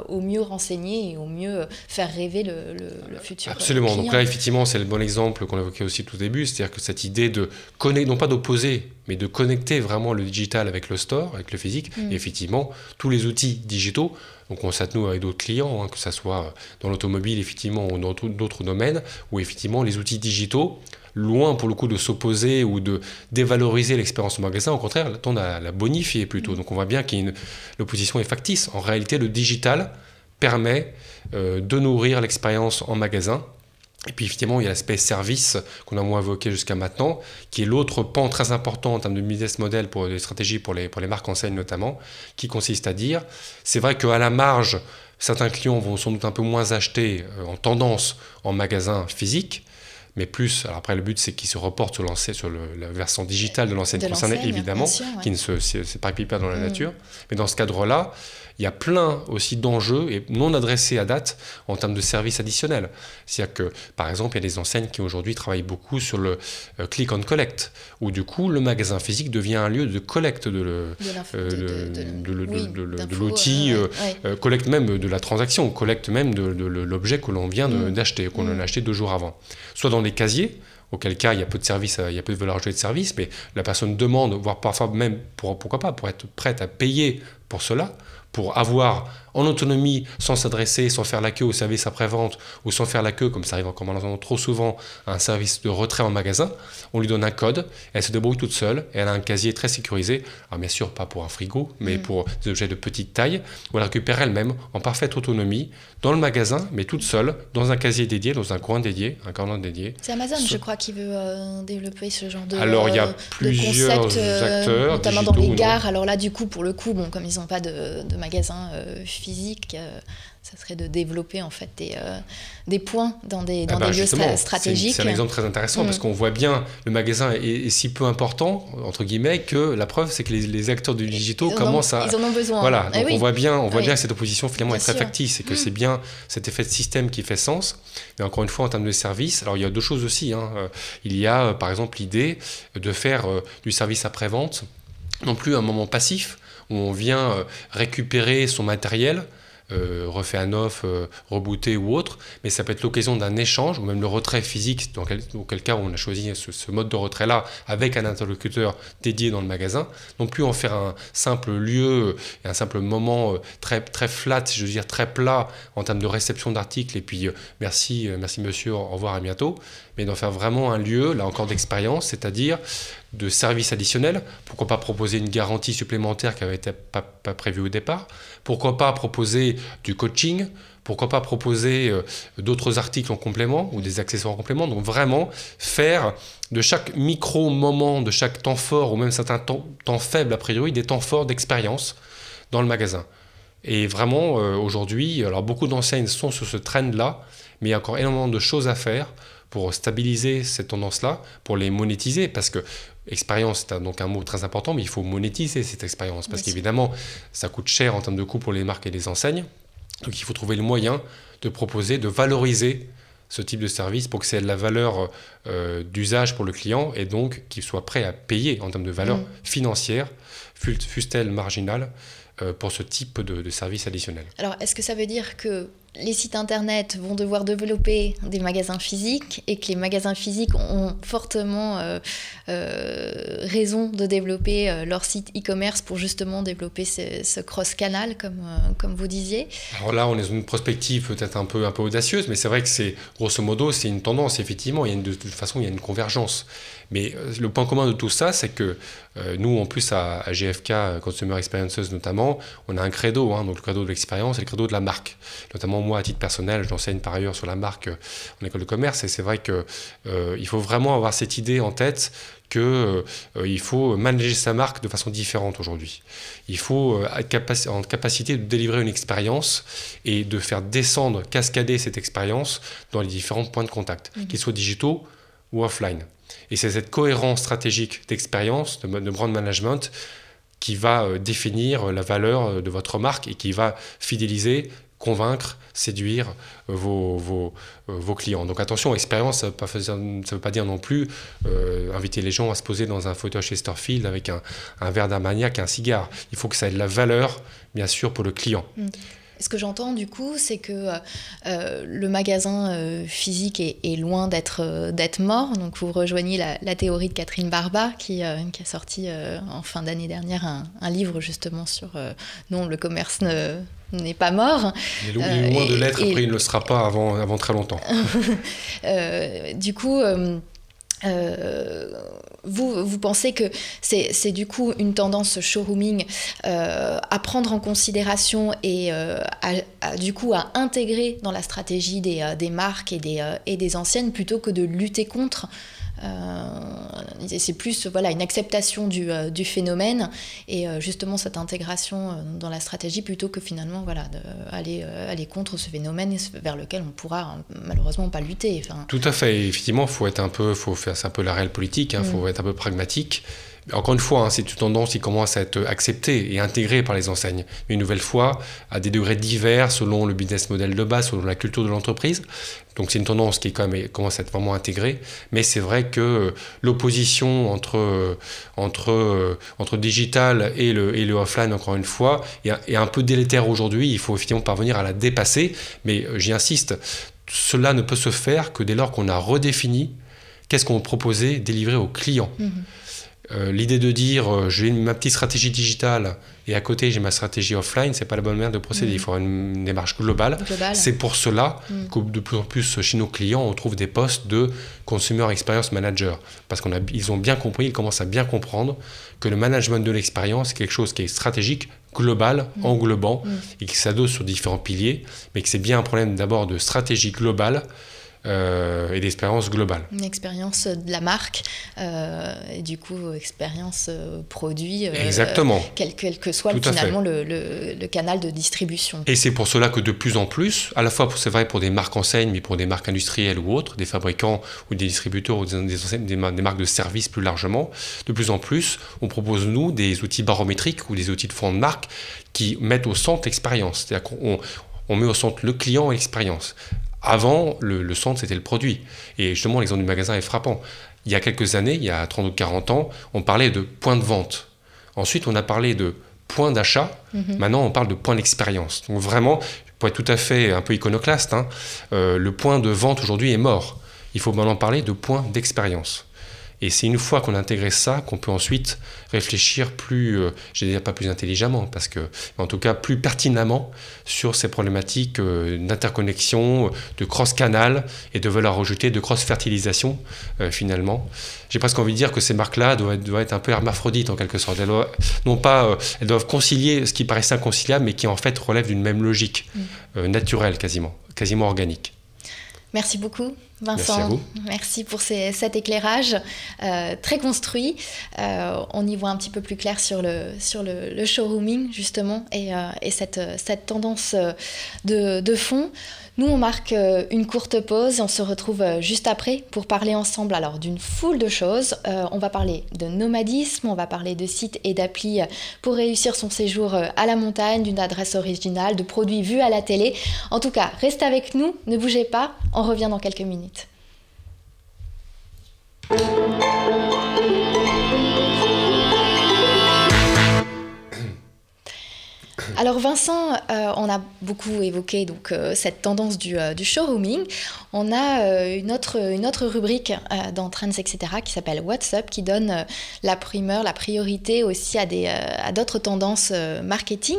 Speaker 1: au mieux renseigner et au mieux faire rêver le futur
Speaker 2: Absolument.
Speaker 1: client.
Speaker 2: Donc là, effectivement, c'est le bon exemple qu'on évoquait aussi tout au début, c'est-à-dire que cette idée de connecter, non pas d'opposer, mais de connecter vraiment le digital avec le store, avec le physique, et effectivement, tous les outils digitaux. Donc on s'attend avec d'autres clients, que ce soit dans l'automobile, effectivement, ou dans d'autres domaines, où effectivement, les outils digitaux, loin pour le coup de s'opposer ou de dévaloriser l'expérience au magasin, au contraire, tendent à la bonifier plutôt. Donc on voit bien l'opposition est factice. En réalité, le digital permet de nourrir l'expérience en magasin. Et puis effectivement, il y a l'aspect service qu'on a moins évoqué jusqu'à maintenant, qui est l'autre pan très important en termes de business model pour des stratégies pour les marques enseignes notamment, qui consiste à dire, c'est vrai qu'à la marge, certains clients vont sans doute un peu moins acheter en tendance en magasin physique, mais plus, alors après le but c'est qu'ils se reportent sur la versant digitale de l'enseigne concernée, évidemment,
Speaker 1: sûr, ouais.
Speaker 2: qui ne s'éparpille pas dans la nature. Mais dans ce cadre-là, il y a plein aussi d'enjeux et non adressés à date en termes de services additionnels. C'est-à-dire que, par exemple, il y a des enseignes qui aujourd'hui travaillent beaucoup sur le click and collect, où du coup le magasin physique devient un lieu de collecte de l'outil, collecte même de la transaction, collecte même de l'objet que l'on vient d'acheter, qu'on a acheté 2 jours avant. Soit dans les casiers, auquel cas il y a peu de service, il y a peu de valeur ajoutée de service, mais la personne demande, voire parfois même, pourquoi pas, pour être prête à payer pour cela, pour avoir en autonomie, sans s'adresser, sans faire la queue au service après-vente, ou sans faire la queue, comme ça arrive encore malheureusement trop souvent, à un service de retrait en magasin, on lui donne un code, elle se débrouille toute seule, et elle a un casier très sécurisé, alors bien sûr pas pour un frigo, mais pour des objets de petite taille, où elle récupère elle-même, en parfaite autonomie, dans le magasin, mais toute seule, dans un casier dédié, dans un coin dédié, un corner dédié.
Speaker 1: C'est Amazon, je crois, qui veut développer ce genre de
Speaker 2: alors, il y a plusieurs acteurs,
Speaker 1: notamment dans les gares. Alors là, du coup, pour le coup, comme ils n'ont pas de magasin physique, ça serait de développer en fait des points dans des lieux stratégiques.
Speaker 2: C'est un exemple très intéressant parce qu'on voit bien le magasin est si peu important entre guillemets que la preuve c'est que les acteurs du digitaux commencent à...
Speaker 1: Ils en ont besoin.
Speaker 2: Voilà, donc on voit bien que cette opposition finalement est très factice et que c'est bien cet effet de système qui fait sens. Mais encore une fois en termes de service, alors il y a 2 choses aussi. Il y a par exemple l'idée de faire du service après-vente non plus un moment passif où on vient récupérer son matériel, refait à neuf, rebooté ou autre, mais ça peut être l'occasion d'un échange ou même le retrait physique, dans quel cas on a choisi ce mode de retrait-là avec un interlocuteur dédié dans le magasin, non plus en faire un simple lieu et un simple moment très, très flat, je veux dire très plat en termes de réception d'articles et puis merci monsieur, au revoir, à bientôt, mais d'en faire vraiment un lieu, là encore d'expérience, c'est-à-dire de services additionnels. Pourquoi pas proposer une garantie supplémentaire qui n'avait été pas prévue au départ? Pourquoi pas proposer du coaching? Pourquoi pas proposer d'autres articles en complément ou des accessoires en complément? Donc vraiment faire de chaque micro-moment, de chaque temps fort ou même certains temps faibles a priori, des temps forts d'expérience dans le magasin. Et vraiment aujourd'hui, alors beaucoup d'enseignes sont sur ce trend-là, mais il y a encore énormément de choses à faire pour stabiliser cette tendance-là, pour les monétiser, parce que expérience, c'est donc un mot très important, mais il faut monétiser cette expérience, parce qu'évidemment, ça coûte cher en termes de coûts pour les marques et les enseignes, donc il faut trouver le moyen de proposer, de valoriser ce type de service pour que c'est de la valeur d'usage pour le client, et donc qu'il soit prêt à payer en termes de valeur financière, fût-elle marginale, pour ce type de service additionnel.
Speaker 1: Alors, est-ce que ça veut dire que les sites internet vont devoir développer des magasins physiques et que les magasins physiques ont fortement raison de développer leur site e-commerce pour justement développer ce cross-canal, comme vous disiez? Alors
Speaker 2: là, on est dans une prospective peut-être un peu audacieuse, mais c'est vrai que c'est, grosso modo, c'est une tendance, effectivement. De toute façon, il y a une convergence. Mais le point commun de tout ça, c'est que nous, en plus, à GFK, Consumer Experiences notamment, on a un credo, donc le credo de l'expérience et le credo de la marque. Notamment moi, à titre personnel, j'enseigne par ailleurs sur la marque en école de commerce, et c'est vrai qu'il faut vraiment avoir cette idée en tête qu'il faut manager sa marque de façon différente aujourd'hui. Il faut être en capacité de délivrer une expérience et de faire descendre, cascader cette expérience dans les différents points de contact, qu'ils soient digitaux ou offline. Et c'est cette cohérence stratégique d'expérience, de brand management, qui va définir la valeur de votre marque et qui va fidéliser, convaincre, séduire vos clients. Donc attention, expérience, ça ne veut pas dire non plus inviter les gens à se poser dans un fauteuil Chesterfield avec un verre d'Armagnac et un cigare. Il faut que ça ait de la valeur, bien sûr, pour le client.
Speaker 1: Ce que j'entends du coup, c'est que le magasin physique est loin d'être mort. Donc vous rejoignez la théorie de Catherine Barba qui a sorti en fin d'année dernière un livre justement sur non, le commerce n'est pas mort.
Speaker 2: Il est loin de l'être, après il ne le sera pas avant très longtemps.
Speaker 1: Du coup... Vous pensez que c'est du coup une tendance showrooming à prendre en considération et du coup à intégrer dans la stratégie des marques et des enseignes plutôt que de lutter contre. C'est plus voilà, une acceptation du phénomène et justement cette intégration dans la stratégie plutôt que finalement voilà, aller contre ce phénomène vers lequel on pourra malheureusement pas lutter. Enfin...
Speaker 2: Tout à fait, effectivement, c'est un peu la réelle politique, faut être un peu pragmatique. Encore une fois, c'est une tendance qui commence à être acceptée et intégrée par les enseignes. Mais une nouvelle fois, à des degrés divers, selon le business model de base, selon la culture de l'entreprise. Donc c'est une tendance qui commence à être vraiment intégrée. Mais c'est vrai que l'opposition entre digital et le offline, encore une fois, est un peu délétère aujourd'hui. Il faut effectivement parvenir à la dépasser. Mais j'y insiste, cela ne peut se faire que dès lors qu'on a redéfini qu'est-ce qu'on proposait délivrer aux clients. L'idée de dire j'ai ma petite stratégie digitale et à côté j'ai ma stratégie offline, c'est pas la bonne manière de procéder. Il faut avoir une démarche globale. C'est pour cela que de plus en plus chez nos clients on trouve des postes de Consumer Experience Manager parce ils ont bien compris, ils commencent à bien comprendre que le management de l'expérience est quelque chose qui est stratégique, global, englobant et qui s'adosse sur différents piliers, mais que c'est bien un problème d'abord de stratégie globale et d'expérience globale.
Speaker 1: Une expérience de la marque et du coup expérience produit.
Speaker 2: Exactement.
Speaker 1: Quel que soit finalement le canal de distribution.
Speaker 2: Et c'est pour cela que de plus en plus, à la fois c'est vrai pour des marques enseignes, mais pour des marques industrielles ou autres, des fabricants ou des distributeurs ou des marques de services plus largement, de plus en plus, on propose nous des outils barométriques ou des outils de fond de marque qui mettent au centre l'expérience. C'est-à-dire qu'on met au centre le client et l'expérience. Avant, le centre, c'était le produit. Et justement, l'exemple du magasin est frappant. Il y a quelques années, il y a 30 ou 40 ans, on parlait de point de vente. Ensuite, on a parlé de point d'achat. Maintenant, on parle de point d'expérience. Donc vraiment, pour être tout à fait un peu iconoclaste, le point de vente aujourd'hui est mort. Il faut maintenant parler de point d'expérience. Et c'est une fois qu'on a intégré ça qu'on peut ensuite réfléchir plus, je ne dirais pas plus intelligemment, mais en tout cas plus pertinemment sur ces problématiques d'interconnexion, de cross-canal et de valeur ajoutée, de cross-fertilisation finalement. J'ai presque envie de dire que ces marques-là doivent être un peu hermaphrodites en quelque sorte. Elles doivent concilier ce qui paraissait inconciliable, mais qui en fait relève d'une même logique naturelle quasiment organique.
Speaker 1: Merci beaucoup, Vincent.
Speaker 2: Merci à vous.
Speaker 1: Merci pour cet éclairage très construit. On y voit un petit peu plus clair sur le showrooming, justement, et cette tendance de fond. Nous, on marque une courte pause. On se retrouve juste après pour parler ensemble alors d'une foule de choses. On va parler de nomadisme, on va parler de sites et d'applis pour réussir son séjour à la montagne, d'une adresse originale, de produits vus à la télé. En tout cas, restez avec nous, ne bougez pas, on revient dans quelques minutes. Alors Vincent, on a beaucoup évoqué donc, cette tendance du showrooming. On a une autre rubrique dans Trends, etc. qui s'appelle What's Up, qui donne la primeur, la priorité aussi à d'autres tendances marketing.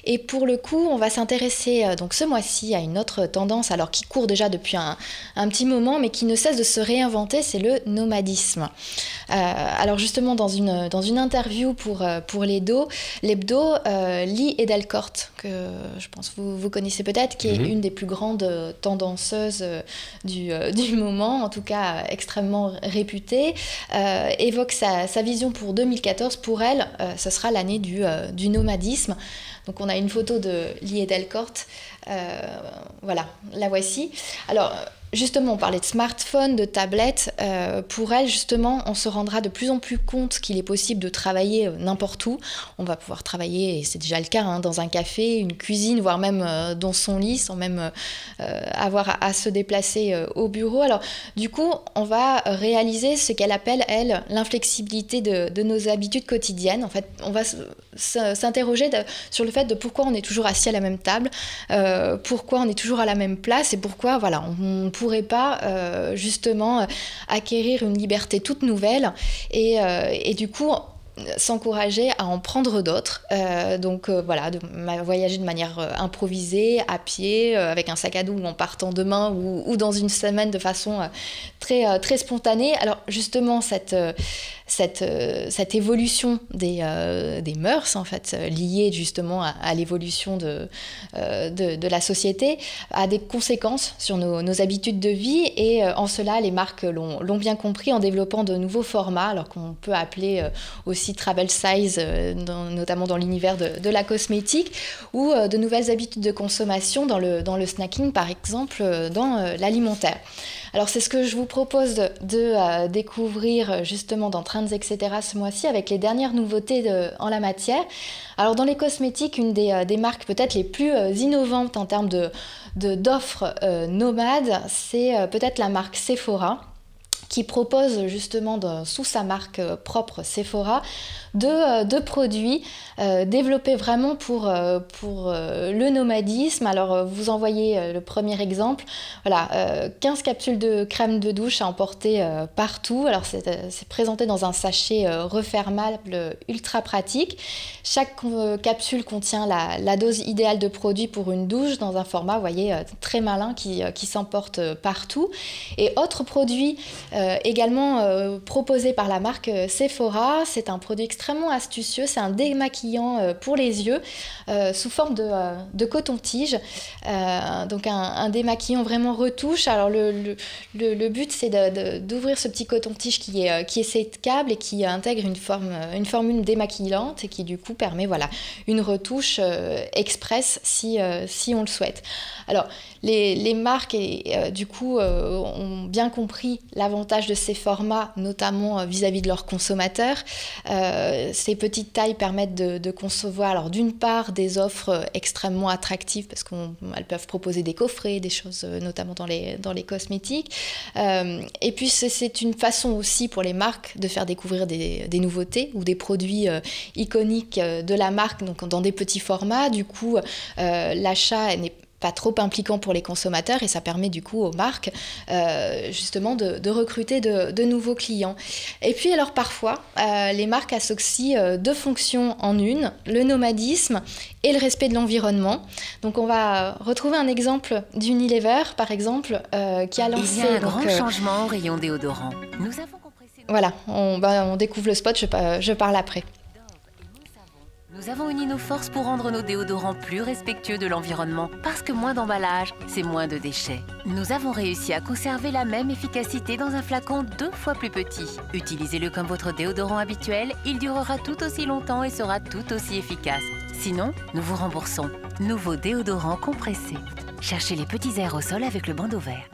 Speaker 1: Et pour le coup, on va s'intéresser donc ce mois-ci à une autre tendance, alors qui court déjà depuis un petit moment, mais qui ne cesse de se réinventer, c'est le nomadisme. Alors justement, dans une interview pour l'hebdo, Lee Edelkort, que je pense vous connaissez peut-être, qui est une des plus grandes tendanceuses du moment, en tout cas extrêmement réputée, évoque sa vision pour 2014. Pour elle, ce sera l'année du nomadisme. Donc on a une photo de Lee Edelkort, voilà, la voici. Alors justement, on parlait de smartphone, de tablette. Pour elle, justement, on se rendra de plus en plus compte qu'il est possible de travailler n'importe où. On va pouvoir travailler, et c'est déjà le cas, dans un café, une cuisine, voire même dans son lit, sans même avoir à se déplacer au bureau. Alors, du coup, on va réaliser ce qu'elle appelle, elle, l'inflexibilité de nos habitudes quotidiennes. En fait, on va s'interroger sur le fait de pourquoi on est toujours assis à la même table, pourquoi on est toujours à la même place, et pourquoi, voilà, on pourrait pas justement acquérir une liberté toute nouvelle et du coup s'encourager à en prendre d'autres. Donc voilà, de voyager de manière improvisée, à pied, avec un sac à dos ou en partant demain ou dans une semaine de façon très, très spontanée. Alors justement, cette évolution des mœurs, en fait, liée justement à l'évolution de la société, a des conséquences sur nos habitudes de vie. Et en cela, les marques l'ont bien compris en développant de nouveaux formats, alors qu'on peut appeler aussi travel size, notamment dans l'univers de la cosmétique, ou de nouvelles habitudes de consommation dans le snacking, par exemple, dans l'alimentaire. Alors c'est ce que je vous propose de découvrir justement dans Trends, etc. ce mois-ci avec les dernières nouveautés en la matière. Alors dans les cosmétiques, une des marques peut-être les plus innovantes en termes d'offres nomades, c'est peut-être la marque Sephora, qui propose justement sous sa marque propre Sephora de produits développés vraiment pour le nomadisme. Alors vous en voyez le premier exemple, voilà, 15 capsules de crème de douche à emporter partout. Alors c'est présenté dans un sachet refermable ultra pratique. Chaque capsule contient la dose idéale de produit pour une douche dans un format, vous voyez, très malin qui s'emporte partout. Et autre produit également proposé par la marque Sephora, c'est un produit extrêmement astucieux, c'est un démaquillant pour les yeux sous forme de coton-tige, donc un démaquillant vraiment retouche. Alors le but, c'est d'ouvrir ce petit coton-tige qui est sécable et qui intègre une formule démaquillante et qui du coup permet une retouche express si on le souhaite. Alors les marques du coup ont bien compris l'avantage de ces formats, notamment vis-à-vis de leurs consommateurs. Ces petites tailles permettent de concevoir, alors d'une part, des offres extrêmement attractives parce qu'elles peuvent proposer des coffrets, des choses notamment dans les cosmétiques. Et puis c'est une façon aussi pour les marques de faire découvrir des nouveautés ou des produits iconiques de la marque, donc dans des petits formats. Du coup, l'achat n'est pas trop impliquant pour les consommateurs et ça permet du coup aux marques justement de recruter de nouveaux clients. Et puis alors parfois, les marques associent deux fonctions en une, le nomadisme et le respect de l'environnement. Donc on va retrouver un exemple d'Unilever par exemple qui a lancé...
Speaker 4: Il y a un grand changement au rayon déodorant. Nous avons compressé...
Speaker 1: Voilà, on découvre le spot, je parle après.
Speaker 4: Nous avons uni nos forces pour rendre nos déodorants plus respectueux de l'environnement, parce que moins d'emballage, c'est moins de déchets. Nous avons réussi à conserver la même efficacité dans un flacon 2 fois plus petit. Utilisez-le comme votre déodorant habituel, il durera tout aussi longtemps et sera tout aussi efficace. Sinon, nous vous remboursons. Nouveau déodorant compressé. Cherchez les petits aérosols avec le bandeau vert.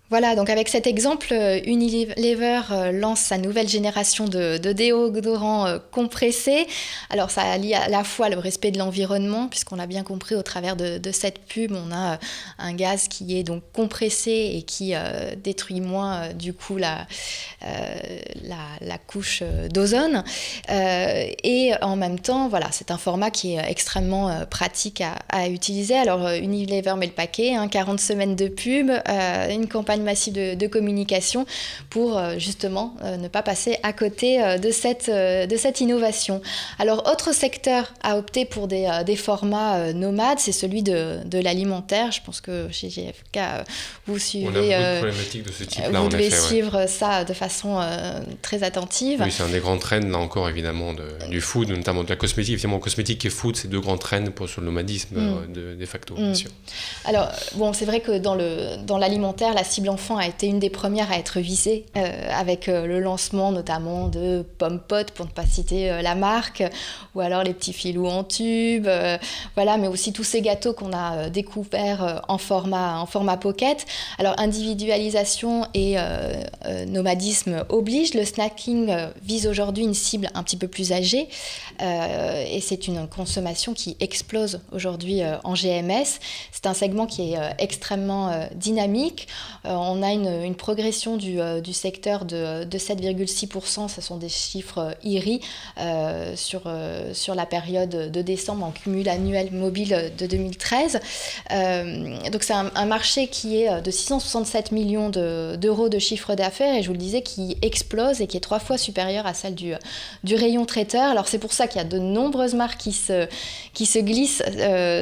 Speaker 1: Voilà, donc avec cet exemple, Unilever lance sa nouvelle génération de déodorants compressés. Alors ça allie à la fois le respect de l'environnement, puisqu'on l'a bien compris au travers de cette pub, on a un gaz qui est donc compressé et qui détruit moins du coup la couche d'ozone. Et en même temps, voilà, c'est un format qui est extrêmement pratique à utiliser. Alors Unilever met le paquet, 40 semaines de pub, une campagne massive de communication pour justement ne pas passer à côté de cette innovation. Alors autre secteur à opter pour des formats nomades, c'est celui de l'alimentaire. Je pense que chez GFK vous suivez,
Speaker 2: on a beaucoup de problématiques de ce type-là,
Speaker 1: vous devez suivre ça de façon très attentive.
Speaker 2: Oui, c'est un des grands trends là encore évidemment du food, notamment de la cosmétique. Évidemment, cosmétique et food, c'est deux grands trends sur le nomadisme de facto, bien sûr.
Speaker 1: Alors bon, c'est vrai que dans l'alimentaire, la cible enfant a été une des premières à être visée avec le lancement notamment de Pommes Pot, pour ne pas citer la marque, ou alors les petits filous en tube, voilà, mais aussi tous ces gâteaux qu'on a découverts en format pocket. Alors individualisation et nomadisme oblige. Le snacking vise aujourd'hui une cible un petit peu plus âgée et c'est une consommation qui explose aujourd'hui en GMS. C'est un segment qui est extrêmement dynamique. on a une progression du secteur de 7,6%. Ce sont des chiffres IRI sur la période de décembre en cumul annuel mobile de 2013. Donc c'est un marché qui est de 667 millions d'euros de chiffre d'affaires, et je vous le disais, qui explose et qui est 3 fois supérieur à celle du rayon traiteur. Alors c'est pour ça qu'il y a de nombreuses marques qui se glissent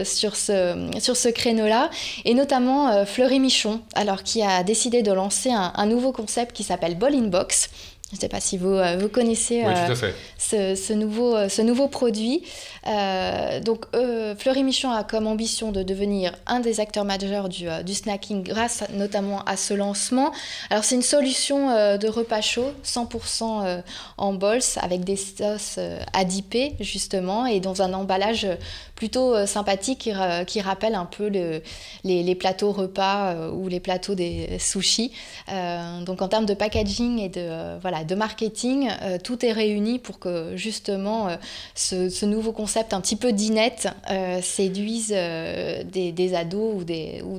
Speaker 1: sur ce créneau-là, et notamment Fleury Michon, alors qui a décidé de lancer un nouveau concept qui s'appelle Ball in Box. Je ne sais pas si vous connaissez
Speaker 2: oui, tout à fait.
Speaker 1: ce nouveau produit. Donc, Fleury Michon a comme ambition de devenir un des acteurs majeurs du snacking grâce notamment à ce lancement. Alors, c'est une solution de repas chaud, 100% en bols, avec des sauces adipées, justement, et dans un emballage plutôt sympathique qui rappelle un peu les plateaux repas ou les plateaux des sushis. Donc, en termes de packaging et de marketing, tout est réuni pour que justement ce nouveau concept un petit peu dinette séduise des ados ou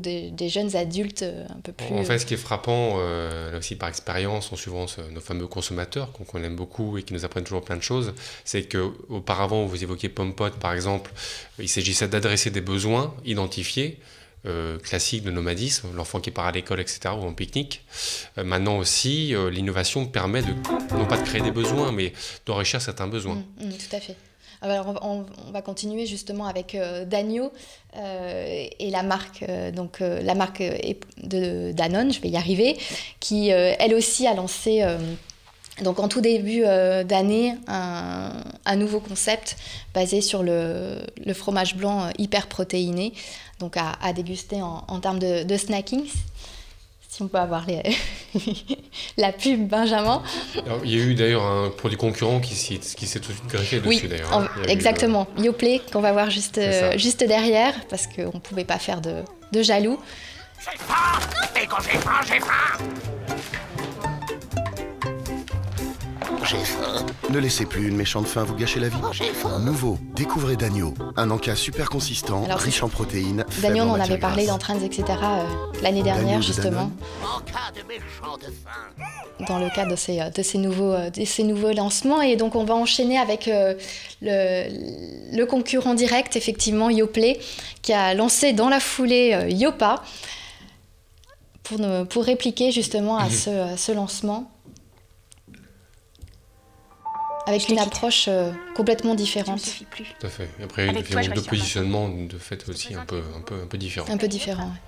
Speaker 1: des jeunes adultes un peu plus...
Speaker 2: En fait, ce qui est frappant, là aussi par expérience, en suivant nos fameux consommateurs qu'on aime beaucoup et qui nous apprennent toujours plein de choses, c'est qu'auparavant, vous évoquiez Pompot par exemple, il s'agissait d'adresser des besoins identifiés, classique de nomadisme, l'enfant qui part à l'école, etc., ou en pique-nique. Maintenant aussi, l'innovation permet non pas de créer des besoins, mais d'enrichir certains besoins.
Speaker 1: Tout à fait. Alors, on va continuer justement avec Dagno et la marque, la marque de Danone, je vais y arriver, qui elle aussi a lancé... Donc en tout début d'année, un nouveau concept basé sur le fromage blanc hyper protéiné, donc à déguster en termes de snacking. Si on peut avoir la pub, Benjamin.
Speaker 2: Alors, il y a eu d'ailleurs un produit concurrent qui s'est tout de suite greffé dessus, d'ailleurs.
Speaker 1: Exactement. Yoplait, qu'on va voir juste derrière, parce qu'on ne pouvait pas faire de jaloux.
Speaker 5: J'ai faim. Et quand j'ai faim, j'ai faim. J'ai faim.
Speaker 6: Ne laissez plus une méchante faim vous gâcher la vie.
Speaker 5: J'ai faim.
Speaker 6: Nouveau, découvrez Dagno. Un encas super consistant, riche en protéines.
Speaker 1: Dagno, on en avait parlé dans Trends, etc. L'année dernière, justement.
Speaker 5: En cas de méchante faim.
Speaker 1: Dans le cadre de ces nouveaux lancements. Et donc, on va enchaîner avec le concurrent direct, effectivement, Yoplait, qui a lancé dans la foulée Yopa pour répliquer justement à ce lancement. Avec une approche complètement différente.
Speaker 2: Tout à fait. Et après, il y a deux positionnements de fait aussi un peu différents.
Speaker 1: Un peu différents, ouais.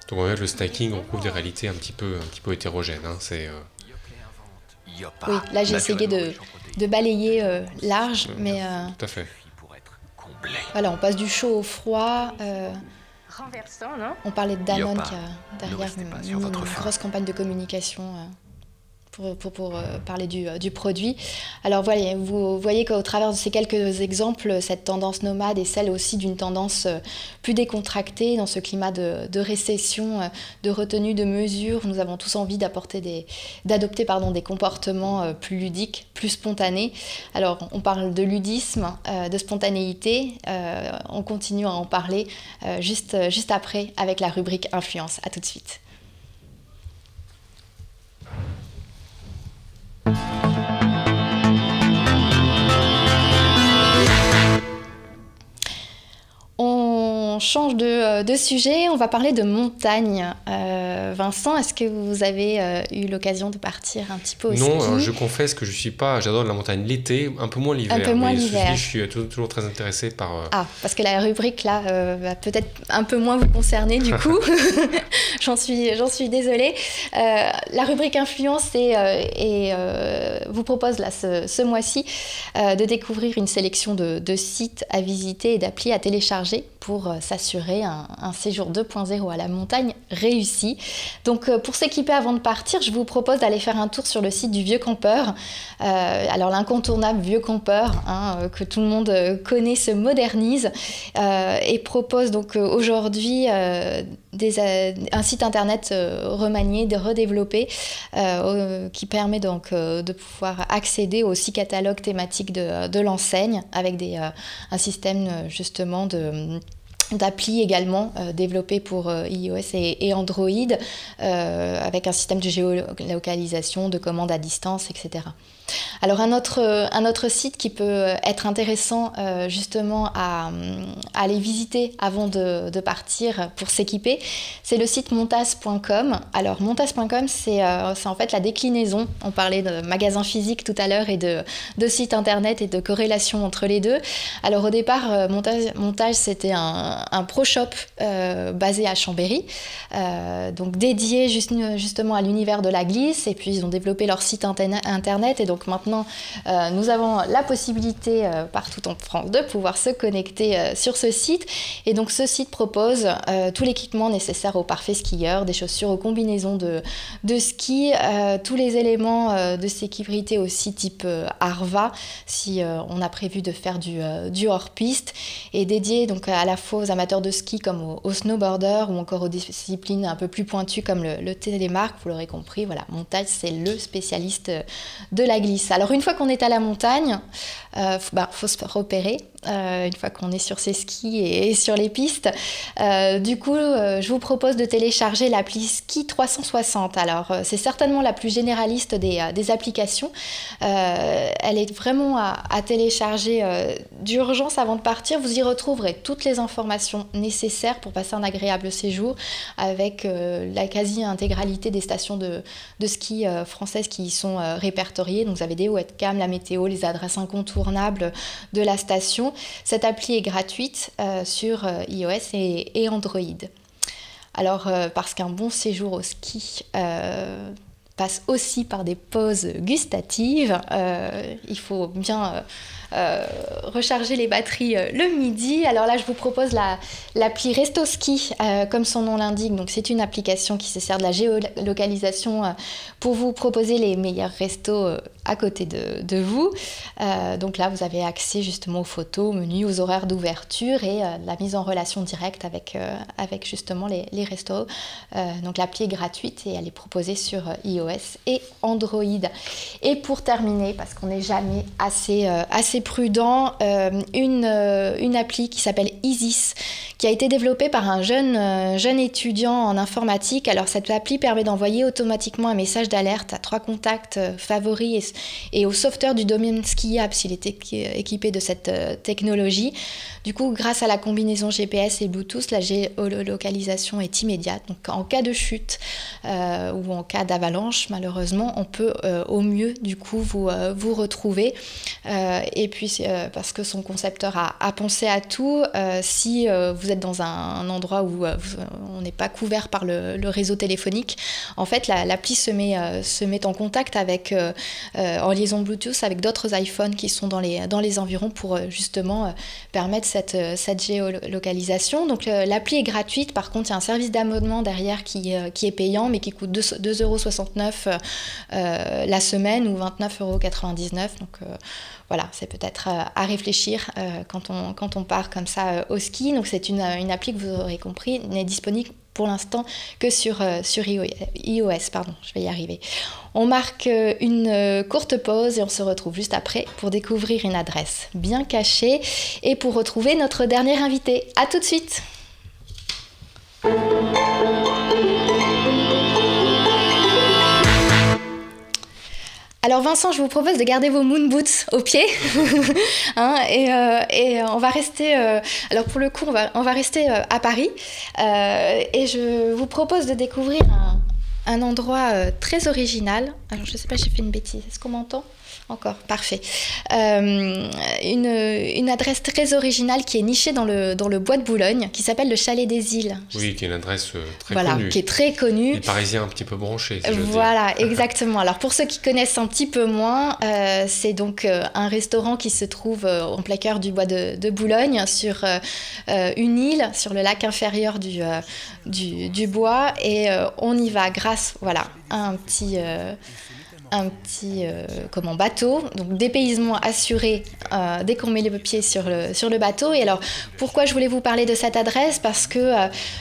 Speaker 2: Donc en fait, le snacking, on trouve des réalités un petit peu hétérogènes. Hein.
Speaker 1: Oui, là j'ai essayé de balayer large, mais...
Speaker 2: Tout à fait.
Speaker 1: Voilà, on passe du chaud au froid.
Speaker 7: Renversant, non ?
Speaker 1: On parlait de Danone qui a derrière une grosse campagne de communication... Pour parler du produit. Alors voilà, vous voyez qu'au travers de ces quelques exemples, cette tendance nomade est celle aussi d'une tendance plus décontractée dans ce climat de récession, de retenue de mesures. Nous avons tous envie d'adopter des comportements plus ludiques, plus spontanés. Alors on parle de ludisme, de spontanéité. On continue à en parler juste après avec la rubrique Influence. À tout de suite. On change de sujet, on va parler de montagne. Vincent, est-ce que vous avez eu l'occasion de partir un petit peu au ski ?
Speaker 2: Non, alors je confesse que j'adore la montagne l'été, un peu moins l'hiver.
Speaker 1: Un peu moins l'hiver.
Speaker 2: Je suis toujours très intéressé par...
Speaker 1: Ah, parce que la rubrique là va peut-être un peu moins vous concerner du coup. J'en suis désolée. La rubrique Influence vous propose là ce mois-ci de découvrir une sélection de sites à visiter et d'applis à télécharger pour s'assurer un séjour 2.0 à la montagne réussi. Donc pour s'équiper avant de partir, je vous propose d'aller faire un tour sur le site du Vieux Campeur. Alors l'incontournable Vieux Campeur, que tout le monde connaît, se modernise et propose donc aujourd'hui un site internet remanié, redéveloppé, qui permet donc de pouvoir accéder aux 6 catalogues thématiques de l'enseigne avec un système justement d'applis également développées pour iOS et Android avec un système de géolocalisation, de commandes à distance, etc. Alors un autre site qui peut être intéressant justement à aller visiter avant de partir pour s'équiper, c'est le site montaz.com. Alors montaz.com, c'est en fait la déclinaison, on parlait de magasins physiques tout à l'heure et de sites internet et de corrélation entre les deux. Alors au départ, Montaz c'était un pro shop basé à Chambéry, donc dédié justement à l'univers de la glisse, et puis ils ont développé leur site internet, et donc maintenant nous avons la possibilité partout en France de pouvoir se connecter sur ce site, et donc ce site propose tout l'équipement nécessaire aux parfaits skieurs, des chaussures aux combinaisons de ski, tous les éléments de sécurité aussi type Arva si on a prévu de faire du hors-piste, et dédié donc à la fois aux amateurs de ski comme aux snowboarders ou encore aux disciplines un peu plus pointues comme le télémark. Vous l'aurez compris, voilà, Montaz c'est le spécialiste de la glisse. Alors une fois qu'on est à la montagne, faut se repérer une fois qu'on est sur ses skis et sur les pistes. Du coup, je vous propose de télécharger l'appli Ski 360. Alors c'est certainement la plus généraliste des applications. Elle est vraiment à télécharger d'urgence avant de partir. Vous y retrouverez toutes les informations nécessaires pour passer un agréable séjour avec la quasi-intégralité des stations de ski françaises qui y sont répertoriées. Donc vous avez des webcams, la météo, les adresses incontournables de la station. Cette appli est gratuite sur iOS et Android. Alors parce qu'un bon séjour au ski passe aussi par des pauses gustatives, il faut bien recharger les batteries le midi. Alors là, je vous propose l'appli Resto Ski, comme son nom l'indique. Donc c'est une application qui se sert de la géolocalisation pour vous proposer les meilleurs restos à côté de vous. Donc là, vous avez accès justement aux photos, aux menus, aux horaires d'ouverture et la mise en relation directe avec justement les restos. Donc l'appli est gratuite et elle est proposée sur iOS et Android. Et pour terminer, parce qu'on n'est jamais assez prudent, une appli qui s'appelle Isis, qui a été développée par un jeune étudiant en informatique. Alors cette appli permet d'envoyer automatiquement un message d'alerte à 3 contacts favoris et au sauveteur du domaine skiable s'il est équipé de cette technologie. Du coup, grâce à la combinaison GPS et Bluetooth, la géolocalisation est immédiate. Donc en cas de chute ou en cas d'avalanche, malheureusement, on peut au mieux du coup vous retrouver. Et puis parce que son concepteur a pensé à tout, si vous êtes dans un endroit où on n'est pas couvert par le réseau téléphonique, en fait l'appli se met en contact avec en liaison Bluetooth avec d'autres iPhones qui sont dans les environs pour justement permettre cette géolocalisation. Donc l'appli est gratuite, par contre il y a un service d'abonnement derrière qui est payant mais qui coûte 2,69 € la semaine ou 29,99 €. Donc voilà, c'est peut-être à réfléchir quand on part comme ça au ski. Donc c'est une appli que vous aurez compris n'est disponible pour l'instant que sur iOS. Pardon, je vais y arriver. On marque une courte pause et on se retrouve juste après pour découvrir une adresse bien cachée et pour retrouver notre dernier invité. À tout de suite. Alors Vincent, je vous propose de garder vos moon boots aux pieds et on va rester, alors pour le coup on va rester à Paris et je vous propose de découvrir un endroit très original. Alors je ne sais pas, j'ai fait une bêtise, est-ce qu'on m'entend ? Encore, parfait. Une adresse très originale qui est nichée dans le bois de Boulogne, qui s'appelle le Chalet des Îles.
Speaker 2: Oui, qui est une adresse très
Speaker 1: voilà,
Speaker 2: connue.
Speaker 1: Qui est très connue.
Speaker 2: Les Parisiens un petit peu branchés, si
Speaker 1: voilà, exactement. Alors pour ceux qui connaissent un petit peu moins, c'est donc un restaurant qui se trouve en plein cœur du bois de Boulogne, sur une île, sur le lac inférieur du bois, et on y va grâce à un petit bateau, donc dépaysement assuré dès qu'on met le pied sur le bateau. Et alors, pourquoi je voulais vous parler de cette adresse ? Parce que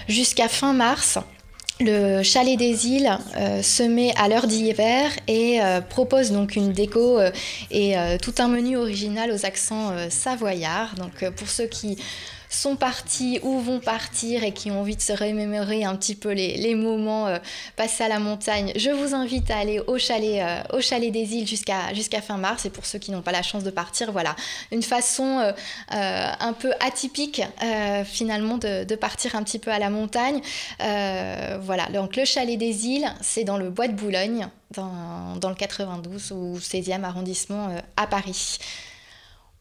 Speaker 1: jusqu'à fin mars, le Chalet des Îles se met à l'heure d'hiver et propose donc une déco et tout un menu original aux accents savoyards. Donc pour ceux qui sont partis ou vont partir et qui ont envie de se remémorer un petit peu les moments passés à la montagne, je vous invite à aller au chalet des îles jusqu'à fin mars. Et pour ceux qui n'ont pas la chance de partir, voilà, une façon un peu atypique finalement de partir un petit peu à la montagne. Voilà, donc le chalet des îles, c'est dans le bois de Boulogne, dans le 92 ou 16e arrondissement à Paris.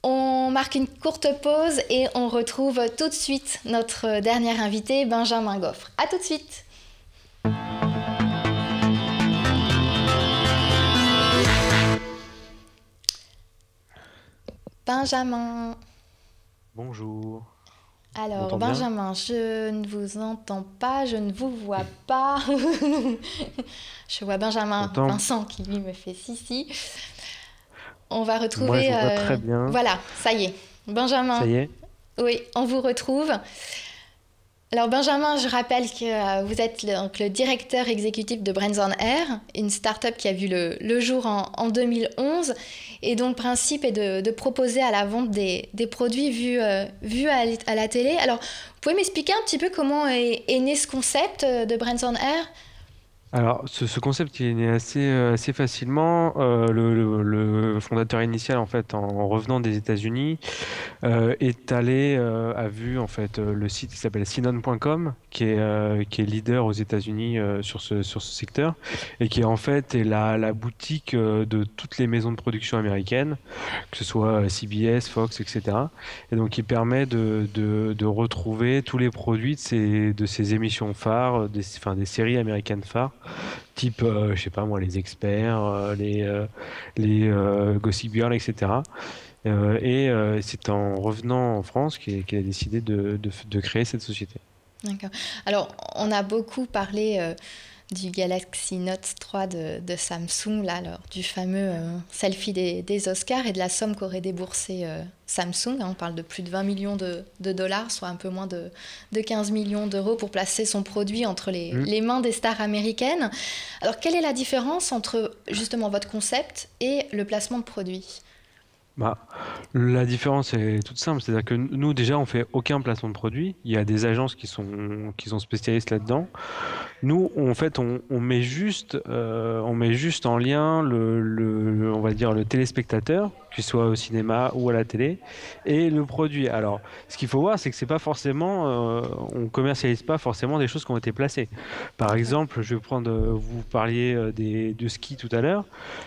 Speaker 1: On marque une courte pause et on retrouve tout de suite notre dernier invité, Benjamin Goffre. À tout de suite.
Speaker 3: Benjamin. Bonjour.
Speaker 1: Alors, Benjamin, je ne vous entends pas, je ne vous vois pas. Je vois Benjamin Vincent qui lui me fait si. On va retrouver...
Speaker 3: Moi, je vous vois très bien.
Speaker 1: Voilà, ça y est. Benjamin.
Speaker 3: Ça y est.
Speaker 1: Oui, on vous retrouve. Alors Benjamin, je rappelle que vous êtes le directeur exécutif de Brands on Air, une start-up qui a vu le jour en 2011, et dont le principe est de proposer à la vente des produits vus à la télé. Alors, vous pouvez m'expliquer un petit peu comment est né ce concept de Brands on Air ?
Speaker 3: Alors, ce concept, il est né assez facilement. Le fondateur initial, en fait, en revenant des États-Unis, est allé, a vu en fait le site qui s'appelle Sinon.com, qui est leader aux États-Unis sur ce secteur, et qui en fait est la boutique de toutes les maisons de production américaines, que ce soit CBS, Fox, etc. Et donc, il permet de retrouver tous les produits de ces émissions phares, des séries américaines phares, type, je sais pas moi, les experts, les Gossip Girl, etc. Et c'est en revenant en France qu'il a décidé de créer cette société.
Speaker 1: D'accord. Alors, on a beaucoup parlé du Galaxy Note 3 de Samsung, là, alors, du fameux selfie des Oscars et de la somme qu'aurait déboursé Samsung. On parle de plus de 20 millions de dollars, soit un peu moins de 15 millions d'euros pour placer son produit entre les mains des stars américaines. Alors, quelle est la différence entre justement votre concept et le placement de produit ?
Speaker 3: La différence est toute simple, c'est-à-dire que nous déjà on fait aucun placement de produit. Il y a des agences qui sont spécialistes là-dedans. Nous en fait on met juste en lien on va dire le téléspectateur, qu'il soit au cinéma ou à la télé, et le produit. Alors ce qu'il faut voir, c'est que c'est pas forcément on commercialise pas forcément des choses qui ont été placées. Par exemple, je vais prendre, vous parliez de ski tout à l'heure,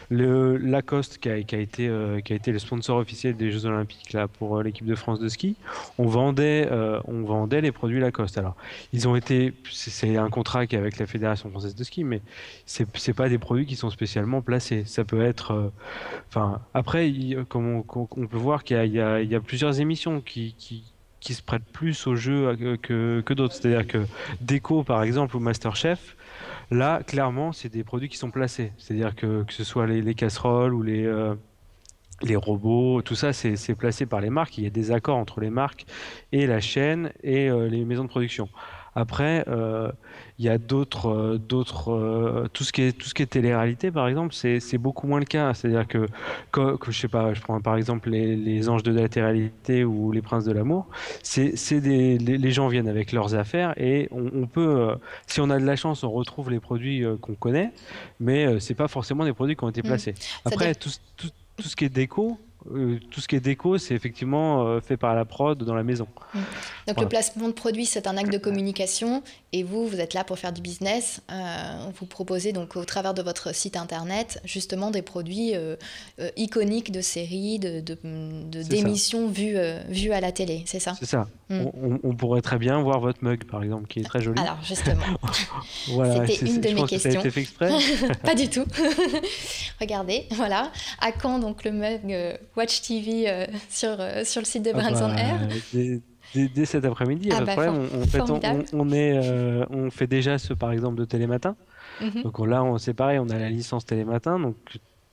Speaker 3: le Lacoste qui a été le sponsor officiel des Jeux Olympiques là pour l'équipe de France de ski. On vendait les produits Lacoste. Alors c'est un contrat qui est avec la Fédération française de ski, mais c'est pas des produits qui sont spécialement placés. Ça peut être, après comme on peut voir qu'il y a plusieurs émissions qui se prêtent plus au jeu que d'autres. C'est-à-dire que Déco par exemple ou MasterChef, là clairement c'est des produits qui sont placés. C'est-à-dire que ce soit les casseroles ou les robots, tout ça, c'est placé par les marques. Il y a des accords entre les marques et la chaîne et les maisons de production. Après, il y a d'autres, tout ce qui est télé-réalité, par exemple, c'est beaucoup moins le cas. C'est-à-dire que je sais pas, je prends par exemple les Anges de la télé-réalité ou les Princes de l'amour. Les gens viennent avec leurs affaires et on peut, si on a de la chance, on retrouve les produits qu'on connaît, mais c'est pas forcément des produits qui ont été placés. Après, tout ce qui est déco, c'est effectivement fait par la prod dans la maison.
Speaker 1: Donc
Speaker 3: voilà.
Speaker 1: Le placement de produit, c'est un acte de communication et vous êtes là pour faire du business. Vous proposez donc au travers de votre site internet justement des produits iconiques de séries, d'émissions vues à la télé, c'est ça ?
Speaker 3: C'est ça. On pourrait très bien voir votre mug par exemple qui est très joli.
Speaker 1: Alors justement,
Speaker 3: voilà,
Speaker 1: c'était une de mes questions.
Speaker 3: Ça a été fait exprès.
Speaker 1: Pas du tout. Regardez, voilà. À quand donc le mug Watch TV sur le site de Brands on Air ?
Speaker 3: Dès cet après-midi, il n'y a pas de problème. On fait déjà ceux par exemple de Télématin. Donc là, c'est pareil, on a la licence Télématin. Donc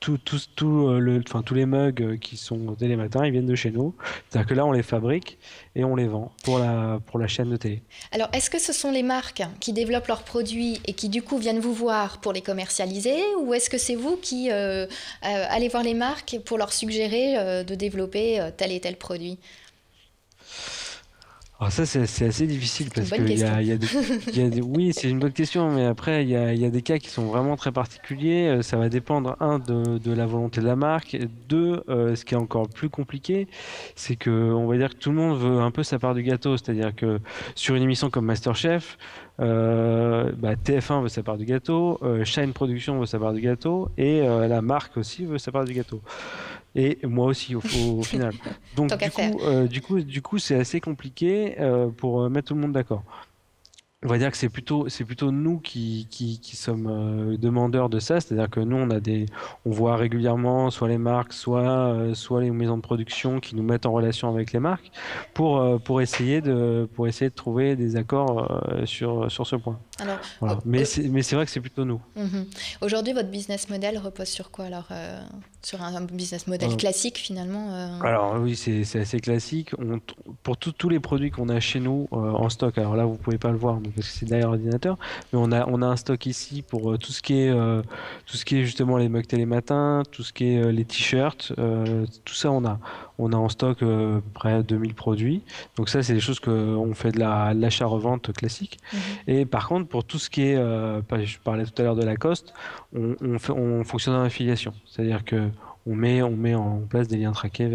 Speaker 3: tous les mugs qui sont Télématin, ils viennent de chez nous. C'est-à-dire que là, on les fabrique et on les vend pour la chaîne de télé.
Speaker 1: Alors, est-ce que ce sont les marques qui développent leurs produits et qui, du coup, viennent vous voir pour les commercialiser, ou est-ce que c'est vous qui allez voir les marques pour leur suggérer de développer tel et tel produit ?
Speaker 3: Alors ça, c'est assez difficile
Speaker 1: C'est une
Speaker 3: parce
Speaker 1: bonne
Speaker 3: que
Speaker 1: question.
Speaker 3: oui, c'est une bonne question, mais après, il y a des cas qui sont vraiment très particuliers. Ça va dépendre, un, de la volonté de la marque. Et deux, ce qui est encore plus compliqué, c'est que on va dire que tout le monde veut un peu sa part du gâteau. C'est-à-dire que sur une émission comme MasterChef, TF1 veut sa part du gâteau, Shine Production veut sa part du gâteau, et la marque aussi veut sa part du gâteau. Et moi aussi au final. Donc
Speaker 1: Tant qu'à faire.
Speaker 3: du coup, c'est assez compliqué pour mettre tout le monde d'accord. On va dire que c'est plutôt nous qui sommes demandeurs de ça, c'est-à-dire que nous on voit régulièrement soit les marques, soit les maisons de production qui nous mettent en relation avec les marques pour essayer de trouver des accords sur ce point.
Speaker 1: Alors,
Speaker 3: Voilà. Mais c'est vrai que c'est plutôt nous.
Speaker 1: aujourd'hui, votre business model repose sur quoi alors sur un business model classique finalement
Speaker 3: Alors oui, c'est assez classique. Pour tous les produits qu'on a chez nous en stock, alors là vous pouvez pas le voir parce que c'est derrière l'ordinateur, mais on a un stock ici pour tout ce qui est justement les mugs télématin, tout ce qui est les t-shirts, tout ça on a en stock près de 2000 produits. Donc ça c'est des choses qu'on fait de l'achat-revente classique. Et par contre pour tout ce qui est, je parlais tout à l'heure de Lacoste, on fonctionne en affiliation, c'est-à-dire que on met en place des liens traqués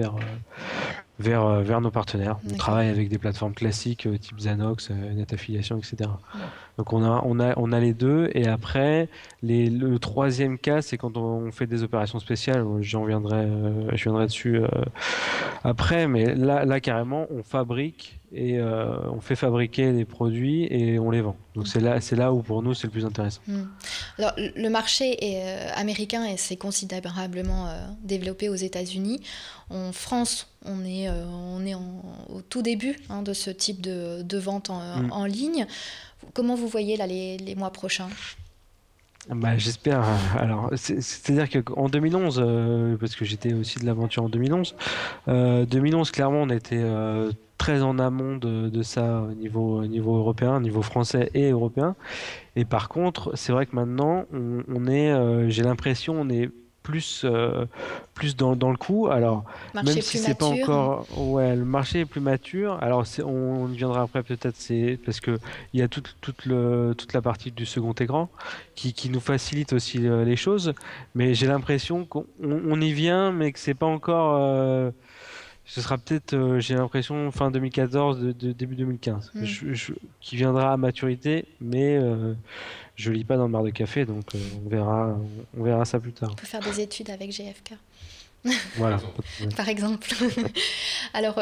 Speaker 3: vers nos partenaires. On travaille avec des plateformes classiques type Zanox, NetAffiliation, etc. Donc on a les deux, et après le troisième cas, c'est quand on fait des opérations spéciales. Je viendrai dessus après, mais là carrément on fabrique et on fait fabriquer les produits et on les vend. Donc c'est là où pour nous c'est le plus intéressant.
Speaker 1: Alors le marché américain s'est considérablement développé aux États-Unis. En France, on est au tout début de ce type de vente en ligne. Comment vous voyez là les mois prochains ?
Speaker 3: J'espère. Alors, c'est-à-dire qu'en 2011, parce que j'étais aussi de l'aventure en 2011, 2011 clairement on était très en amont de ça au niveau européen, au niveau français et européen. Et par contre, c'est vrai que maintenant, j'ai l'impression, on est plus dans le coup. Alors,
Speaker 1: marché
Speaker 3: même si c'est pas encore, le marché est plus mature. Alors, on y viendra après peut-être. C'est parce que il y a toute la partie du second écran qui nous facilite aussi les choses. Mais j'ai l'impression qu'on y vient, mais que c'est pas encore. Ce sera peut-être, j'ai l'impression, fin 2014, début 2015, qui viendra à maturité, mais je lis pas dans le bar de café, donc on verra ça plus tard.
Speaker 1: On peut faire des études avec GFK.
Speaker 3: Voilà.
Speaker 1: Par exemple. Alors,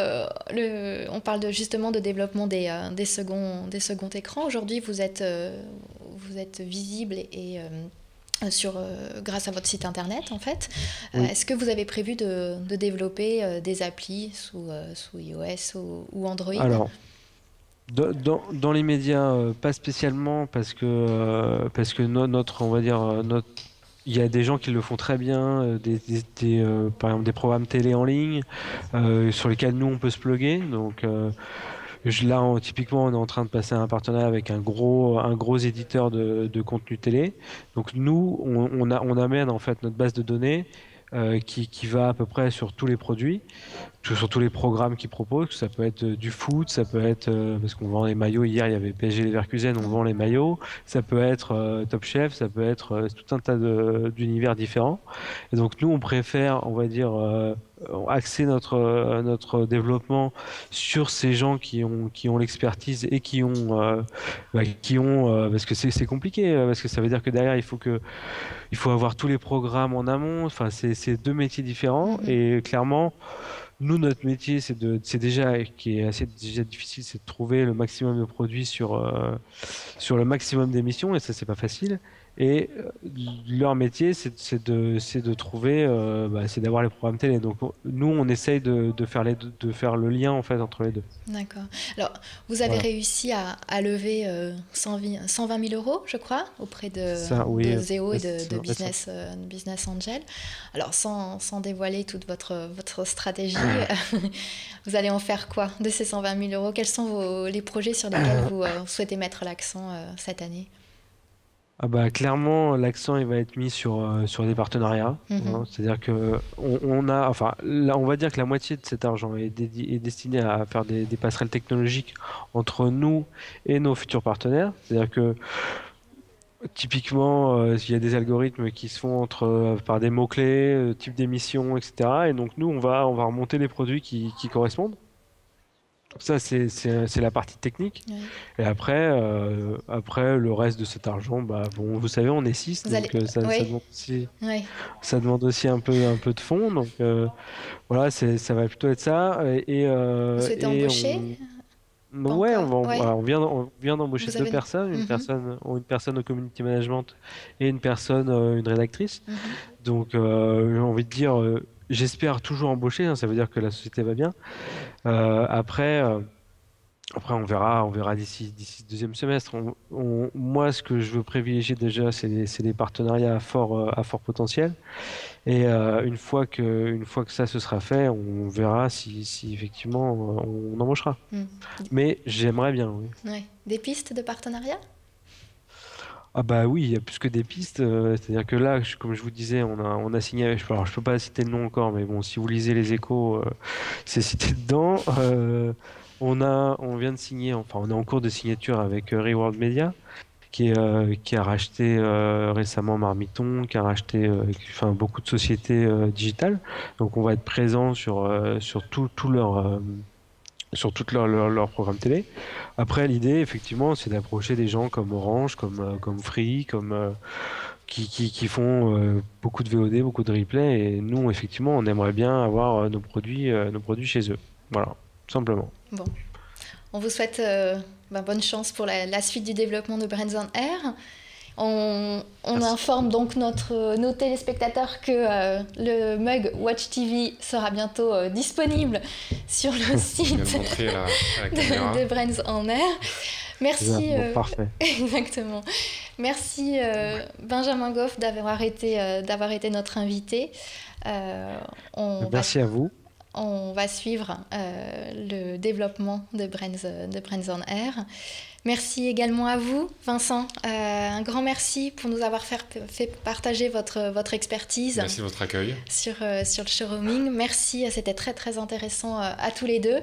Speaker 1: on parle justement de développement des seconds écrans. Aujourd'hui, vous êtes visible et grâce à votre site internet en fait. Oui. Est-ce que vous avez prévu de développer des applis sous iOS ou Android ?
Speaker 3: Alors, dans les médias, pas spécialement parce que on va dire il y a des gens qui le font très bien, par exemple des programmes télé en ligne sur lesquels nous on peut se plugger. Donc là, typiquement, on est en train de passer un partenariat avec un gros éditeur de contenu télé. Donc nous, on amène en fait notre base de données qui va à peu près sur tous les produits, sur tous les programmes qu'ils proposent. Ça peut être du foot, ça peut être parce qu'on vend les maillots. Hier, il y avait PSG Leverkusen, on vend les maillots. Ça peut être Top Chef, ça peut être tout un tas d'univers différents. Et donc nous, on préfère, on va dire, axer notre développement sur ces gens qui ont l'expertise et qui ont parce que c'est compliqué, parce que ça veut dire que derrière il faut avoir tous les programmes en amont. Enfin, c'est deux métiers différents. Et clairement, nous, notre métier, c'est déjà difficile, c'est de trouver le maximum de produits sur le maximum d'émissions, et ça, c'est pas facile. Et leur métier, c'est de trouver, c'est d'avoir les programmes télé. Donc nous, on essaye de faire le lien en fait entre les deux.
Speaker 1: D'accord. Alors, vous avez réussi à lever 120 000 euros, je crois, auprès de Zéo et de Business Angel. Alors, sans dévoiler toute votre stratégie, vous allez en faire quoi de ces 120 000 euros ? Quels sont les projets sur lesquels vous souhaitez mettre l'accent cette année ?
Speaker 3: Ah bah clairement l'accent il va être mis sur des partenariats.
Speaker 1: Mhm.
Speaker 3: C'est-à-dire que on a enfin là on va dire que la moitié de cet argent est destiné à faire des passerelles technologiques entre nous et nos futurs partenaires. C'est-à-dire que typiquement il y a des algorithmes qui se font par des mots-clés, type d'émission, etc. Et donc nous on va remonter les produits qui correspondent. Ça, c'est la partie technique.
Speaker 1: Ouais.
Speaker 3: Et après, le reste de cet argent, bah, bon, vous savez, on est 6,
Speaker 1: Vous allez...
Speaker 3: donc ça
Speaker 1: Oui,
Speaker 3: demande aussi,
Speaker 1: oui.
Speaker 3: ça demande aussi un peu de fonds. Donc voilà, ça va plutôt être ça.
Speaker 1: Vous souhaitez
Speaker 3: Et
Speaker 1: embaucher? Pas
Speaker 3: ouais,
Speaker 1: encore? Ouais.
Speaker 3: voilà, on vient d'embaucher
Speaker 1: Vous
Speaker 3: deux
Speaker 1: avez...
Speaker 3: personnes,
Speaker 1: Mhm,
Speaker 3: une personne au community management et une rédactrice.
Speaker 1: mhm.
Speaker 3: Donc j'ai envie de dire, j'espère toujours embaucher, hein, ça veut dire que la société va bien. Euh, après. euh, Après, on verra d'ici ce deuxième semestre. Moi, ce que je veux privilégier déjà, c'est des partenariats à fort potentiel. Et une fois que ça se sera fait, on verra si effectivement on embauchera.
Speaker 1: Mm.
Speaker 3: Mais j'aimerais bien, oui.
Speaker 1: Ouais. Des pistes de partenariat?
Speaker 3: Ah bah oui, il y a plus que des pistes. C'est-à-dire que là, comme je vous disais, on a signé. Alors, je peux pas citer le nom encore, mais bon, si vous lisez les Échos, c'est cité dedans. On vient de signer, enfin, on est en cours de signature avec Reward Media, qui a racheté récemment Marmiton, qui a racheté enfin, beaucoup de sociétés digitales. Donc, on va être présent sur sur toute leur programme télé. Après, l'idée, effectivement, c'est d'approcher des gens comme Orange, comme Free, qui font beaucoup de VOD, beaucoup de replay. Et nous, effectivement, on aimerait bien avoir nos produits chez eux. Voilà, tout simplement.
Speaker 1: Bon. On vous souhaite bonne chance pour la suite du développement de Brands on Air. On informe donc nos téléspectateurs que le mug Watch TV sera bientôt disponible sur le site de Brands on Air. Merci.
Speaker 3: Parfait.
Speaker 1: Exactement. Merci Benjamin Goff d'avoir été notre invité.
Speaker 3: Merci à vous.
Speaker 1: On va suivre le développement de Brands on Air. Merci également à vous, Vincent. Un grand merci pour nous avoir fait partager votre expertise.
Speaker 2: Merci de votre accueil.
Speaker 1: Sur le showrooming. Merci, c'était très très intéressant à tous les deux.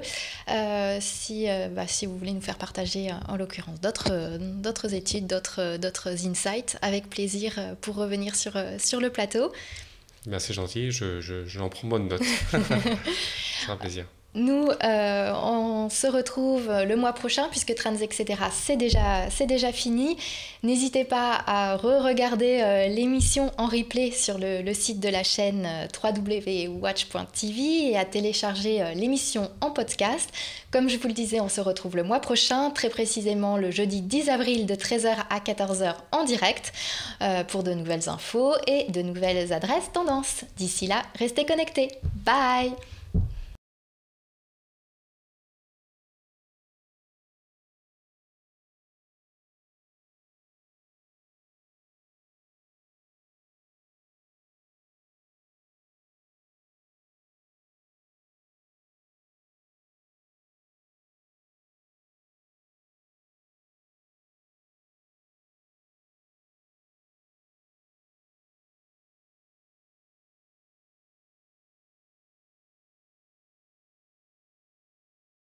Speaker 1: Si vous voulez nous faire partager en l'occurrence d'autres études, d'autres insights, avec plaisir pour revenir sur le plateau.
Speaker 2: Merci, gentil, j'en prends bonne note. Ça sera un plaisir.
Speaker 1: Nous, on se retrouve le mois prochain puisque Trends, etc. c'est déjà fini. N'hésitez pas à re-regarder l'émission en replay sur le site de la chaîne www.watch.tv et à télécharger l'émission en podcast. Comme je vous le disais, on se retrouve le mois prochain, très précisément le jeudi 10 avril de 13h à 14h en direct pour de nouvelles infos et de nouvelles adresses tendances. D'ici là, restez connectés. Bye!